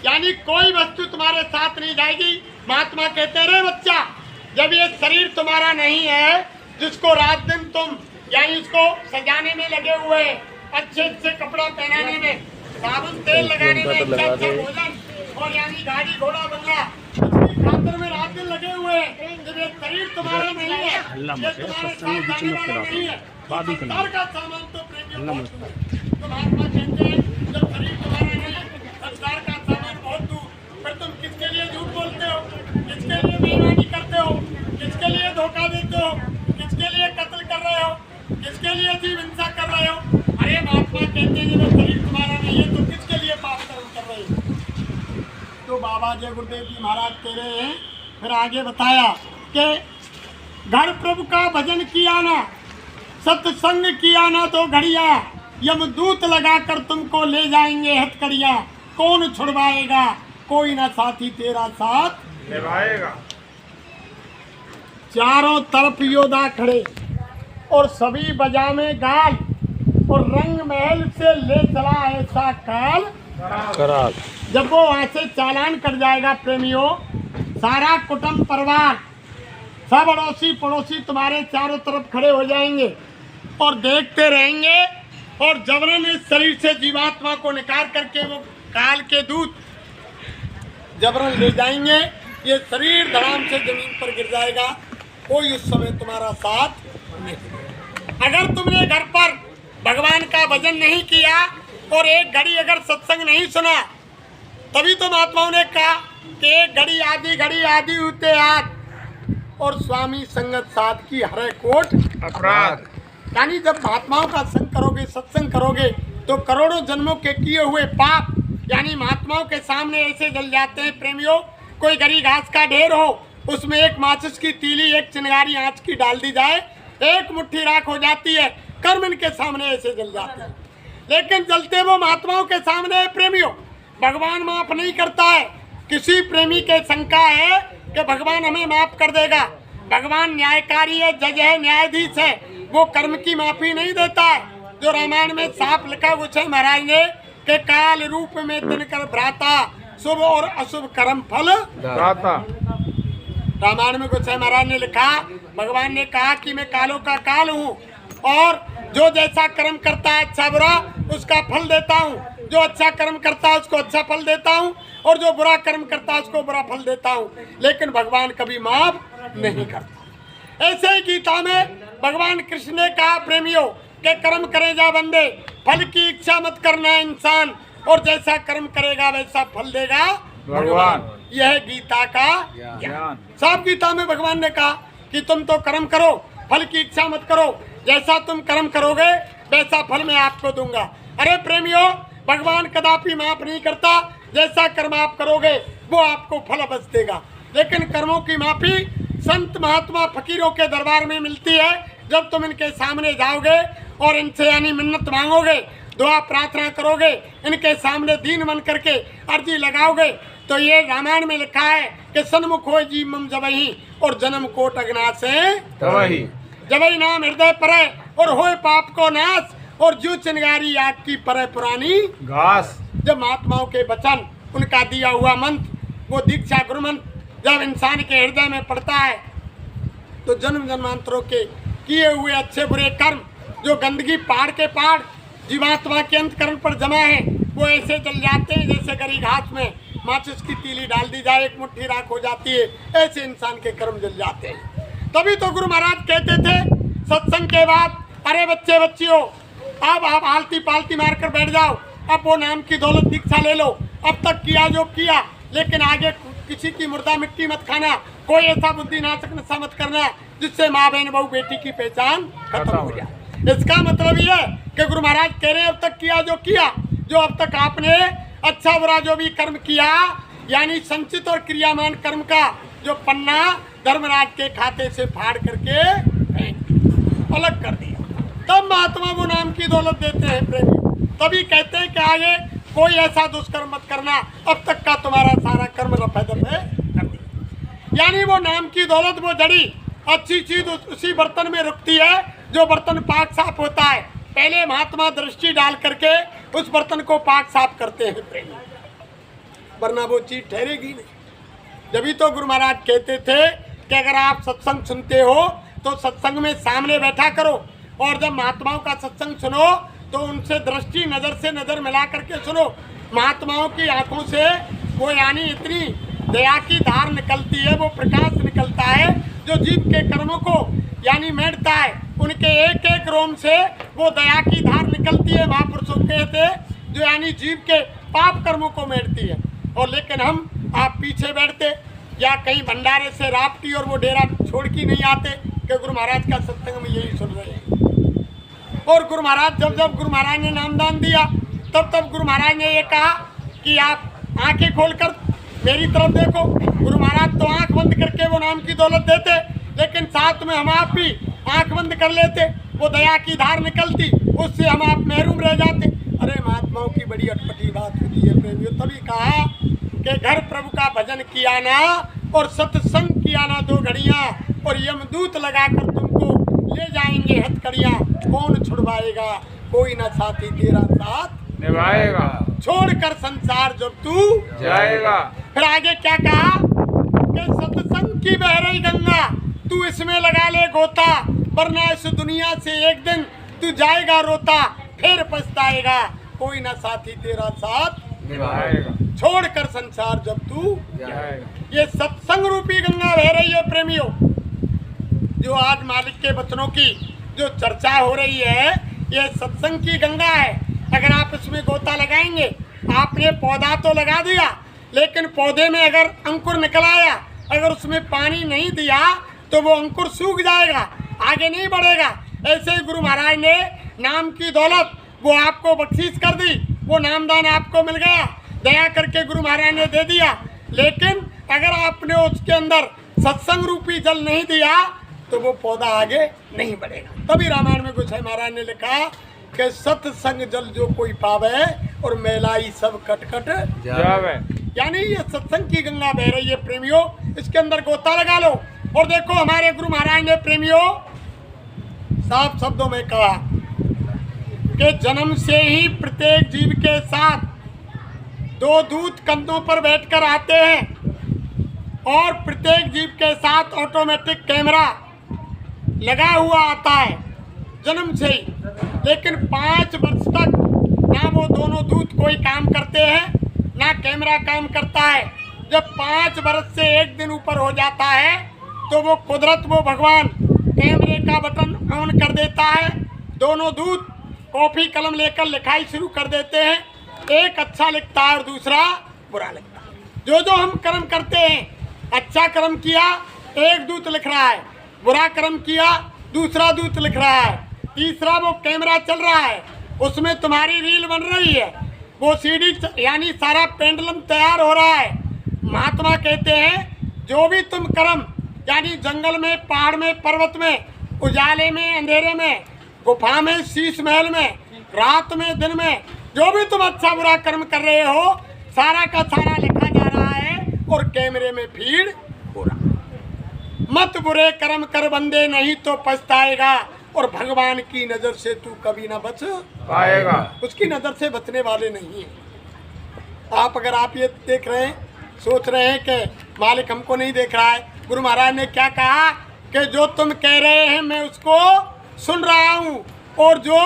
यानी कोई वस्तु तुम्हारे साथ नहीं जाएगी। महात्मा कहते हैं रे बच्चा, जब ये शरीर तुम्हारा नहीं है जिसको रात दिन तुम यानी इसको सजाने में लगे हुए, अच्छे अच्छे कपड़ा पहनाने में, साबुन तेल लगाने में, अच्छा अच्छा भोजन और यानी गाड़ी घोड़ा बंगला इसकी खातिर में रात दिन लगे हुए, जब ये शरीर तुम्हारा नहीं है, ये तुम्हारे साथ जाने वाला नहीं है, संसार का सामान तो प्रेमियों तो महात्मा कहते हैं जब शरीर तुम्हारा नहीं है, संसार का सामान बहुत दूर, फिर तुम किसके लिए झूठ बोलते हो, किसके लिए बेईमानी करते हो, किसके लिए धोखा देते हो, गुरुदेव जी महाराज कह रहे हैं, फिर आगे बताया कि घर प्रभु का भजन किया ना, सत्संग किया ना तो घड़िया, यमदूत लगाकर तुमको ले जाएंगे हथकड़िया। कौन छुड़वाएगा, कोई ना साथी तेरा साथ निभाएगा। चारों तरफ योद्धा खड़े और सभी बजामे गाल, और रंग महल से ले चला ऐसा काल कराल। जब वो वहां से चालान कट जाएगा प्रेमियों, सारा कुटुंब परिवार सब अड़ोसी पड़ोसी तुम्हारे चारों तरफ खड़े हो जाएंगे और देखते रहेंगे, और जबरन इस शरीर से जीवात्मा को निकाल करके वो काल के दूत जबरन ले जाएंगे। ये शरीर धड़ाम से जमीन पर गिर जाएगा, कोई उस समय तुम्हारा साथ नहीं। अगर तुमने घर पर भगवान का भजन नहीं किया और एक घड़ी अगर सत्संग नहीं सुना, तभी तो महात्माओं ने कहा कि एक घड़ी आदि होते आद, और स्वामी संगत साथ की हरे कोट अपराध। यानी जब महात्माओं का संग करोगे, सत्संग करोगे, तो करोड़ों जन्मों के किए हुए पाप यानी महात्माओं के सामने ऐसे जल जाते हैं प्रेमियों। कोई गरी घास का ढेर हो, उसमें एक माचिस की तीली, एक चिंगारी आंच की डाल दी जाए, एक मुट्ठी राख हो जाती है। कर्म इनके सामने ऐसे जल जाते हैं, लेकिन जलते वो महात्माओं के सामने है प्रेमियों। भगवान माफ नहीं करता है। किसी प्रेमी के शंका है कि भगवान हमें माफ कर देगा, भगवान न्यायकारी है, जज है, न्यायाधीश है, वो कर्म की माफी नहीं देता है। जो रामायण में साफ लिखा गोसाई महाराज ने कि काल रूप में दिनकर भ्राता, शुभ और अशुभ कर्म फल दाता। रामायण में गोसाई महाराज ने लिखा, भगवान ने कहा कि मैं कालों का काल हूँ, और जो जैसा कर्म करता है अच्छा बुरा उसका फल देता हूँ। जो अच्छा कर्म करता है उसको अच्छा फल देता हूँ, और जो बुरा कर्म करता है उसको बुरा फल देता हूँ। लेकिन भगवान कभी माफ नहीं करता। ऐसे ही गीता में भगवान कृष्ण ने कहा प्रेमियों के कर्म करे जा बंदे, फल की इच्छा मत करना इंसान, और जैसा कर्म करेगा वैसा फल देगा भगवान। यह गीता का ज्ञान। साफ गीता में भगवान ने कहा कि तुम तो कर्म करो, फल की इच्छा मत करो, जैसा तुम कर्म करोगे वैसा फल मैं आपको दूंगा। अरे प्रेमियों, भगवान कदापि माफ नहीं करता। जैसा कर्म आप करोगे वो आपको फल अवश्य देगा, लेकिन कर्मों की माफी संत महात्मा फकीरों के दरबार में मिलती है। जब तुम इनके सामने जाओगे और इनसे यानी मिन्नत मांगोगे, दुआ प्रार्थना करोगे, इनके सामने दीन बन करके अर्जी लगाओगे, तो ये रामायण में लिखा है कि सन्मुख हो जी मम जबही, और जन्म कोट अग्ना से तबही। जबई नाम हृदय परे, और होए पाप को नाश, और जू चिंगारी आग की परे पुरानी घास। जब महात्माओं के वचन, उनका दिया हुआ मंत्र, वो दीक्षा गुरु मंत्र जब इंसान के हृदय में पड़ता है, तो जन्म जन्मांतरों के किए हुए अच्छे बुरे कर्म जो गंदगी पहाड़ के पहाड़ जीवात्मा के अंतकरण पर जमा है, वो ऐसे जल जाते हैं जैसे गरी घास में माचिस की तीली डाल दी जाए, एक मुट्ठी राख हो जाती है। ऐसे इंसान के कर्म जल जाते हैं। तभी तो गुरु महाराज कहते थे सत्संग के बाद, अरे बच्चे बच्चियों, अब आप आलती पालती मार कर बैठ जाओ, अब वो नाम की दौलत दीक्षा ले लो, अब तक किया जो किया, लेकिन आगे किसी की मुर्दा मिट्टी मत खाना, कोई ऐसा बुद्धि नाशक नशा मत करना जिससे माँ बहन बहू बेटी की पहचान खत्म हो जाए। इसका मतलब ये कि गुरु महाराज कह रहे हैं अब तक किया जो किया, जो अब तक आपने अच्छा बुरा जो भी कर्म किया, यानी संचित और क्रियामान कर्म का जो पन्ना धर्मराज के खाते से फाड़ करके अलग कर दिया, तब महात्मा वो नाम की दौलत देते हैं प्रेमी। तभी कहते हैं कि आगे कोई ऐसा दुष्कर्म मत करना, अब तक का तुम्हारा सारा कर्म रफे दफे कर दिया। यानी वो नाम की दौलत, वो जड़ी अच्छी चीज उसी बर्तन में रुकती है जो बर्तन पाक साफ होता है। पहले महात्मा दृष्टि डाल करके उस बर्तन को पाक साफ करते हैं प्रेमी, वरना वो चीज ठहरेगी नहीं। जब तो गुरु महाराज कहते थे कि अगर आप सत्संग सुनते हो तो सत्संग में सामने बैठा करो, और जब महात्माओं का सत्संग सुनो तो उनसे दृष्टि नज़र से नज़र मिला करके सुनो। महात्माओं की आंखों से वो यानी इतनी दया की धार निकलती है, वो प्रकाश निकलता है जो जीव के कर्मों को यानी मेटता है। उनके एक एक रोम से वो दया की धार निकलती है, महापुरुषों के थे, जो यानी जीव के पाप कर्मों को मेटती है। और लेकिन हम आप पीछे बैठते या कहीं भंडारे से राप्ती और वो डेरा छोड़ के नहीं आते कि गुरु महाराज का सत्संग में यही सुन रहे हैं। और गुरु महाराज जब गुरु महाराज ने नामदान दिया तब गुरु महाराज ने ये कहा कि आप आंखें खोलकर मेरी तरफ देखो। गुरु महाराज तो आंख बंद करके वो नाम की दौलत देते, लेकिन साथ में हम आप भी आंख बंद कर लेते, वो दया की धार निकलती, उससे हम आप महरूम रह जाते। अरे महात्माओं की बड़ी अटपटी बात होती है प्रेमियों। तभी कहा कि घर प्रभु का भजन किया ना और सत्संग किया ना 2 घड़ियां, और यमदूत लगाकर तुमको ले जाएंगे हथकड़ियां। कौन छुड़वाएगा, कोई ना साथी तेरा साथ निभाएगा, छोड़कर संसार जब तू जाएगा। फिर आगे क्या कहा कि सत्संग की बह रही गंगा, तू इसमें लगा ले गोता, वरना इस दुनिया से एक दिन तू जाएगा रोता, फिर पछताएगा। कोई ना साथी तेरा साथ निभाएगा, छोड़कर संसार जब तू जाएगा। ये सत्संग रूपी गंगा बह रही है प्रेमियों। जो आज मालिक के वचनों की जो चर्चा हो रही है, ये सत्संग की गंगा है। अगर आप इसमें गोता लगाएंगे, आपने पौधा तो लगा दिया, लेकिन पौधे में अगर अंकुर निकल आया, अगर उसमें पानी नहीं दिया तो वो अंकुर सूख जाएगा, आगे नहीं बढ़ेगा। ऐसे ही गुरु महाराज ने नाम की दौलत वो आपको बख्शीश कर दी, वो नामदान आपको मिल गया, दया करके गुरु महाराज ने दे दिया। लेकिन अगर आपने उसके अंदर सत्संग रूपी जल नहीं दिया तो वो पौधा आगे नहीं बढ़ेगा। तभी रामायण में गोसाई महाराज ने लिखा कि सत्संग जल जो कोई पावे और मैलाई सब कटकट जावे। यानी ये सत्संग की गंगा बह रही है प्रेमियों, इसके अंदर गोता लगा लो। और देखो हमारे गुरु महाराज ने प्रेमियों साफ शब्दों में कहा कि जन्म से ही प्रत्येक जीव के साथ 2 दूत कंधों पर बैठकर आते हैं, और प्रत्येक जीव के साथ ऑटोमेटिक कैमरा लगा हुआ आता है जन्म से ही। लेकिन 5 वर्ष तक ना वो दोनों दूत कोई काम करते हैं, ना कैमरा काम करता है। जब 5 वर्ष से 1 दिन ऊपर हो जाता है तो वो कुदरत, वो भगवान कैमरे का बटन ऑन कर देता है। दोनों दूत कॉपी कलम लेकर लिखाई शुरू कर देते हैं। एक अच्छा लिखता है और दूसरा बुरा लिखता है। जो हम कर्म करते हैं, अच्छा कर्म किया एक दूत लिख रहा है, बुरा कर्म किया दूसरा दूत लिख रहा है, तीसरा वो कैमरा चल रहा है, उसमें तुम्हारी रील बन रही है, वो सीडी यानी सारा पेंडुलम तैयार हो रहा है। महात्मा कहते हैं जो भी तुम कर्म यानी जंगल में, पहाड़ में, पर्वत में, उजाले में, अंधेरे में, गुफा में, शीश महल में, रात में, दिन में, जो भी तुम अच्छा बुरा कर्म कर रहे हो, सारा का सारा लिखा जा रहा है और कैमरे में फीड हो रहा। मत बुरे कर्म कर बंदे, नहीं तो पछताएगा, और भगवान की नजर से तू कभी ना बच पाएगा। उसकी नजर से बचने वाले नहीं है। आप अगर आप ये देख रहे हैं, सोच रहे हैं कि मालिक हमको नहीं देख रहा है, गुरु महाराज ने क्या कहा कि जो तुम कह रहे हैं मैं उसको सुन रहा हूँ, और जो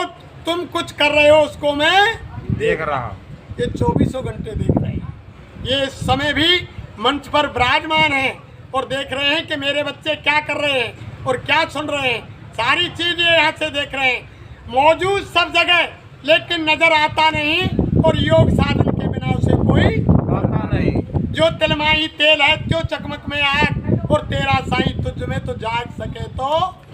तुम कुछ कर रहे हो उसको मैं देख रहा हूँ। ये 24 घंटे देख रहे हैं। ये इस समय भी मंच पर विराजमान है और देख रहे हैं कि मेरे बच्चे क्या कर रहे हैं और क्या सुन रहे हैं। सारी चीजें यहाँ से देख रहे हैं, मौजूद सब जगह, लेकिन नजर आता नहीं। और योग साधन के बिना उसे कोई आता नहीं। जो तिलमाही तेल है, जो चकमक में आग, और तेरा साईं तुझ में तो जाग सके तो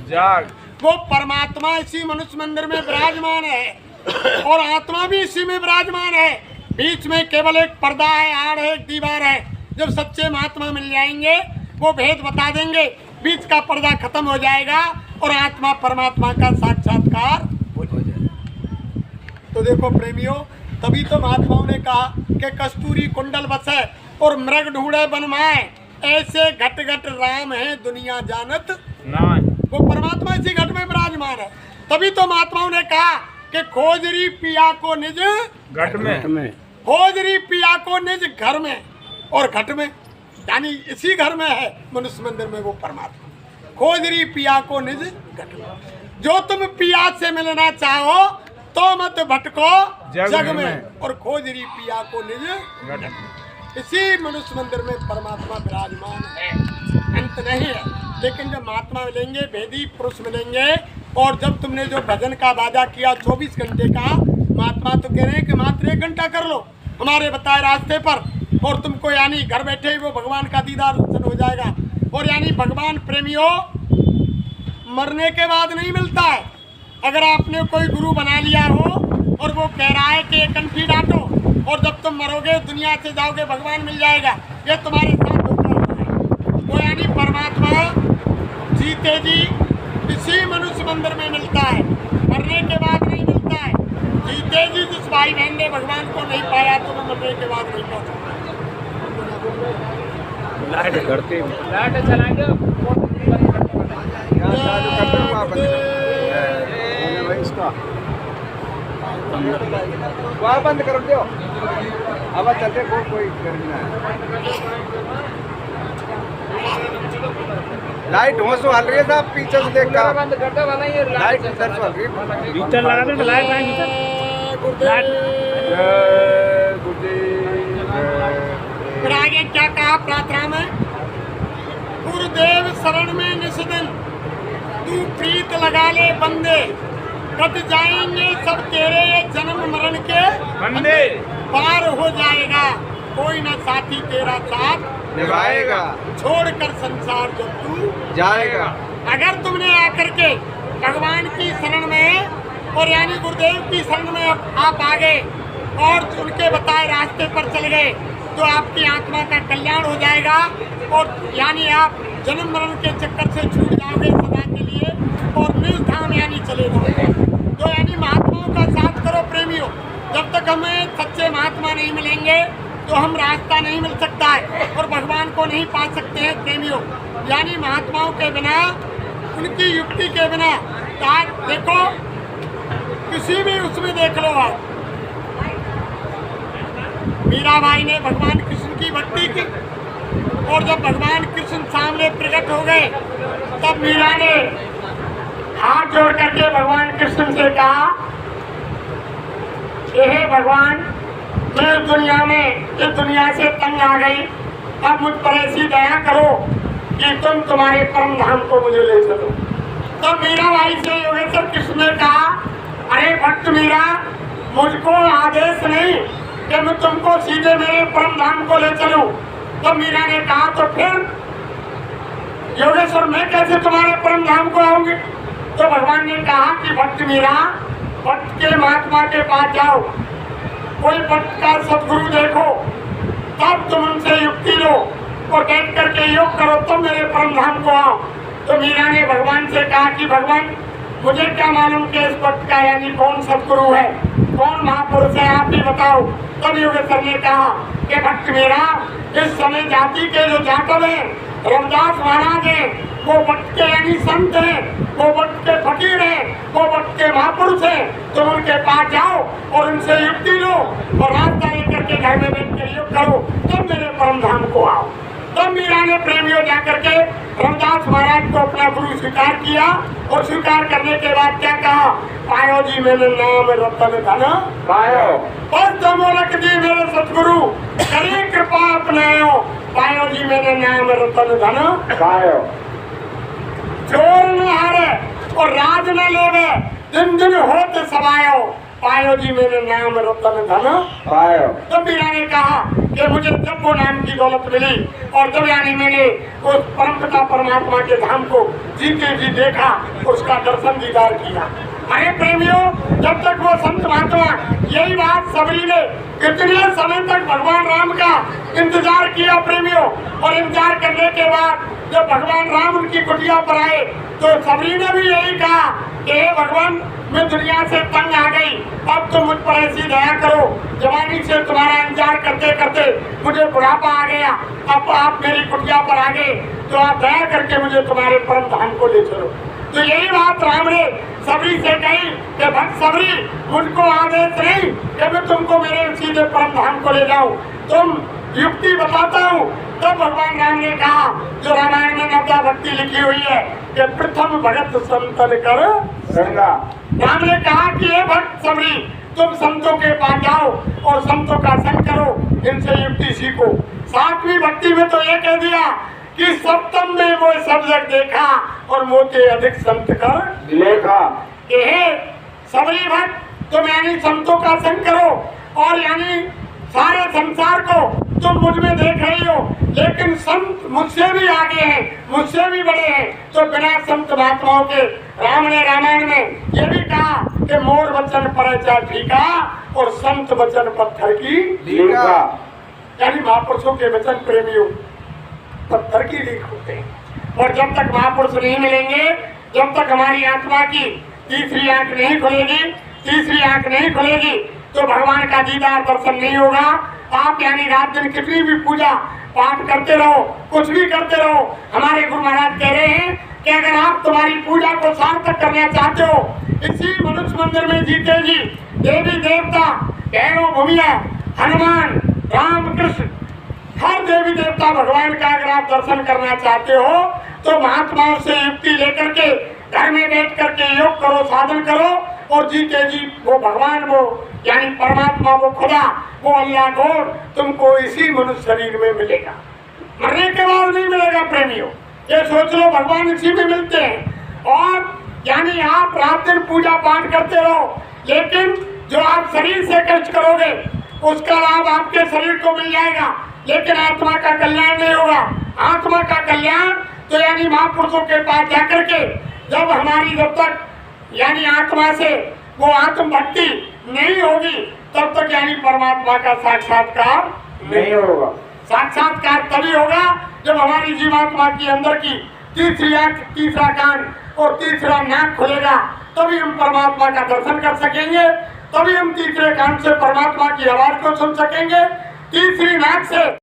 जाग। वो परमात्मा इसी मनुष्य मंदिर में विराजमान है और आत्मा भी इसी में विराजमान है। बीच में केवल एक पर्दा है, आड़ है, एक दीवार है। जब सच्चे महात्मा मिल जाएंगे वो भेद बता देंगे, बीच का पर्दा खत्म हो जाएगा और आत्मा परमात्मा का साक्षात्कार हो जाएगा। तो देखो प्रेमियों, तभी तो महात्माओं ने कहा कि कस्तूरी कुंडल बसे और मृग ढूंढे बनमाए, ऐसे घट घट राम है दुनिया जानत ना। वो परमात्मा इसी घट में विराजमान है। तभी तो महात्माओं ने कहा कि खोजरी पिया को निज घट में, खोजरी पिया को निज घर में, और घट में यानी इसी घर में है मनुष्य मंदिर में वो परमात्मा। खोजरी पिया को निज घट में। जो तुम पिया से मिलना चाहो तो मत भटको जग में, और खोजरी पिया को निज घट में। इसी मनुष्य मंदिर में परमात्मा विराजमान है, अंत नहीं है। लेकिन जब महात्मा मिलेंगे, भेदी पुरुष मिलेंगे, और जब तुमने जो भजन का वादा किया 24 घंटे का, महात्मा तो कह रहे हैं कि मात्र 1 घंटा कर लो हमारे बताए रास्ते पर, और तुमको यानी घर बैठे ही वो भगवान का दीदार दर्शन हो जाएगा। और यानी भगवान प्रेमियों मरने के बाद नहीं मिलता है। अगर आपने कोई गुरु बना लिया हो और वो कह रहा है कि एक कंठी डांटो और जब तुम मरोगे दुनिया से जाओगे भगवान मिल जाएगा, ये तुम्हारे साथ धोखा हुआ है। वो यानी परमात्मा जीते जी इसी मनुष्य मंदिर में मिलता है, मरने के बाद नहीं मिलता है। जीते जी जिस भाई बहन ने भगवान को नहीं पाया तो वो मरने के बाद नहीं पहुंचा। लाइट चलाएंगे वहाँ बंद कर दो, अब चलते कोई करना लाइट हो सो हल रही है साहब, पीछे से देख कर बंद कर दो, वाला ये लाइट इधर से हल रही है, भीतर लगा दे, लाइट नहीं भीतर फिर आगे क्या कहा प्रार्थना में? गुरुदेव शरण में निषदन तू प्रीत लगा ले बंदे, कट जाएंगे सब तेरे ये जन्म मरण के बंदे, पार हो जाएगा कोई न साथी तेरा साथ निभाएगा, छोड़कर संसार जब तू जाएगा। अगर तुमने आकर के भगवान की शरण में और यानी गुरुदेव की शरण में आप आ गए और उनके बताए रास्ते पर चल गए तो आपकी आत्मा का कल्याण हो जाएगा और यानी आप जन्म मरण के चक्कर से छूट जाओगे सदा के लिए और निर्धाम यानी चले जाओगे। तो यानी महात्माओं का साथ करो प्रेमियों, जब तक हमें सच्चे महात्मा नहीं मिलेंगे तो हम रास्ता नहीं मिल सकता है और भगवान को नहीं पा सकते हैं प्रेमियों। यानी महात्माओं के बिना, उनकी युक्ति के बिना देखो किसी भी उसमें देख लो आप, मीराबाई ने भगवान कृष्ण की भक्ति की और जब भगवान कृष्ण सामने प्रकट हो गए तब मीरा ने हाथ जोड़ करके भगवान कृष्ण से कहा, हे भगवान, मैं इस दुनिया से तंग आ गई, अब मुझ पर ऐसी दया करो कि तुम तुम्हारे परम धाम को मुझे ले चलो। तब मीराबाई से योगेश्वर कृष्ण ने कहा, अरे भक्त मीरा, मुझको आदेश नहीं कि मैं तुमको सीधे मेरे परम धाम को ले चलूं। तो मीरा ने कहा, तो फिर योगेश्वर मैं कैसे तुम्हारे परम धाम को आऊंगी? तो भगवान ने कहा कि भक्त मीरा, भक्त के महात्मा के पास जाओ, कोई भक्त का सदगुरु देखो, तब तुम उनसे युक्ति लो और बैठ करके योग करो, तब मेरे परम धाम को आओ। तो मीरा ने भगवान से कहा कि भगवान, मुझे क्या मालूम कि इस भक्त का यानी कौन सदगुरु है, कौन महापुरुष है, आप ही बताओ। तब योगेश्वर ने कहा कि भक्त मेरा, इस समय जाति के जो जाटव है, रामदास महाराज है, वो भक्त के यानी संत है, वो भक्त के फकीर है, वो भक्त के महापुरुष है, तो उनके पास जाओ और उनसे युक्ति लो और रास्ता लेकर के घर में बैठ कर योग करो, तब मेरे परम धाम को आओ। तब मीरा ने प्रेमियों जाकर के रामदास महाराज को अपना गुरु स्वीकार किया और स्वीकार करने के बाद क्या कहा, पायो जी मेरे नाम रतन धन पायो, बस मोलक जी मेरे सतगुरु, करी कृपा अपनायो, पायो जी मेरे नाम रतन धन पायो, चोर न हारे और राज न लेवे, दिन दिन होते सवायो, पायो जी मेरे नाम रतन धन पायो। तब मीरा ने कहा कि मुझे जब वो नाम की दौलत मिली और जब यानी मैंने उस परमपिता परमात्मा के धाम को जीते जी देखा, उसका दर्शन दीदार किया। अरे प्रेमियों, जब तक वो संत महात्मा, यही बात सबरी ने कितने समय तक भगवान राम का इंतजार किया प्रेमियों, और इंतजार करने के बाद जब भगवान राम उनकी कुटिया पर आए तो सबरी ने भी यही कहा कि हे भगवान, मैं दुनिया से तंग आ गई, अब तुम मुझ पर ऐसी दया करो, जवानी से तुम्हारा इंतजार करते करते मुझे बुढ़ापा आ गया, अब आप मेरी कुटिया पर आ गए, तो आप दया करके मुझे तुम्हारे परम धाम को ले चलो। तो यही बात राम ने सबरी से कही कि भक्त सबरी, मुझको आदेश नहीं कि मैं तुमको मेरे सीधे परम धाम को ले जाऊं, तुम युक्ति बताता हूँ। तब भगवान राम ने कहा, जो रामायण में नवदा भक्ति लिखी हुई है कि प्रथम भगत संतन कर संगा, राम ने कहा कि ये भक्त सबरी, तुम संतों के पास जाओ और संतों का संग करो, इनसे युक्ति सीखो। सातवीं भक्ति में तो ये कह दिया कि सप्तम में वो सब जग देखा और मोते अधिक संत कर लेखा। हे सबरी भक्त, तुम यानी संतों का संग करो और यानी सारे संसार को तुम मुझ में देख रही हो, लेकिन संत मुझसे भी आगे हैं, मुझसे भी बड़े हैं। तो बिना संत महात्माओं के राम ने रामायण में ये भी कहा कि मोर वचन पर फीका और संत वचन पत्थर की लीका। यानी महापुरुषों के वचन प्रेमियों पत्थर की लीक होते हैं। और जब तक महापुरुष नहीं मिलेंगे, जब तक हमारी आत्मा की तीसरी आंख नहीं खुलेगी, तीसरी आंख नहीं खुलेगी, तो भगवान का दीदार दर्शन नहीं होगा। आप यानी रात दिन कितनी भी पूजा पाठ करते रहो, कुछ भी करते रहो, हमारे गुरु महाराज कह रहे हैं कि अगर आप तुम्हारी पूजा को सार्थक करना चाहते हो, इसी मनुष्य मंदिर में जीते जी देवी देवता, भैरव भूमिया, हनुमान, राम कृष्ण, हर देवी देवता भगवान का अगर आप दर्शन करना चाहते हो तो महात्माओं से युक्ति लेकर के घर में बैठ करके योग करो, साधन करो, और जीते जी वो भगवान, वो यानी परमात्मा, वो खुदा, वो अल्लाह को तुमको इसी मनुष्य शरीर में मिलेगा, मरने के बाद नहीं मिलेगा। प्रेमियों, ये सोच लो भगवान इसी में मिलते हैं। और यानी आप रात दिन पूजा पाठ करते रहो, लेकिन जो आप शरीर से कष्ट करोगे उसका लाभ आपके शरीर को मिल जाएगा, लेकिन आत्मा का कल्याण नहीं होगा। आत्मा का कल्याण तो यानी महापुरुषों के पास जाकर के जब तक यानी आत्मा से वो आत्म भक्ति नहीं होगी, तब तक यानी परमात्मा का साक्षात्कार नहीं होगा। साक्षात्कार तभी होगा जब हमारी जीवात्मा की अंदर की तीसरी आंख, तीसरा कान और तीसरा नाक खुलेगा, तभी हम परमात्मा का दर्शन कर सकेंगे, तभी हम तीसरे कान से परमात्मा की आवाज को सुन सकेंगे, तीसरी नाक से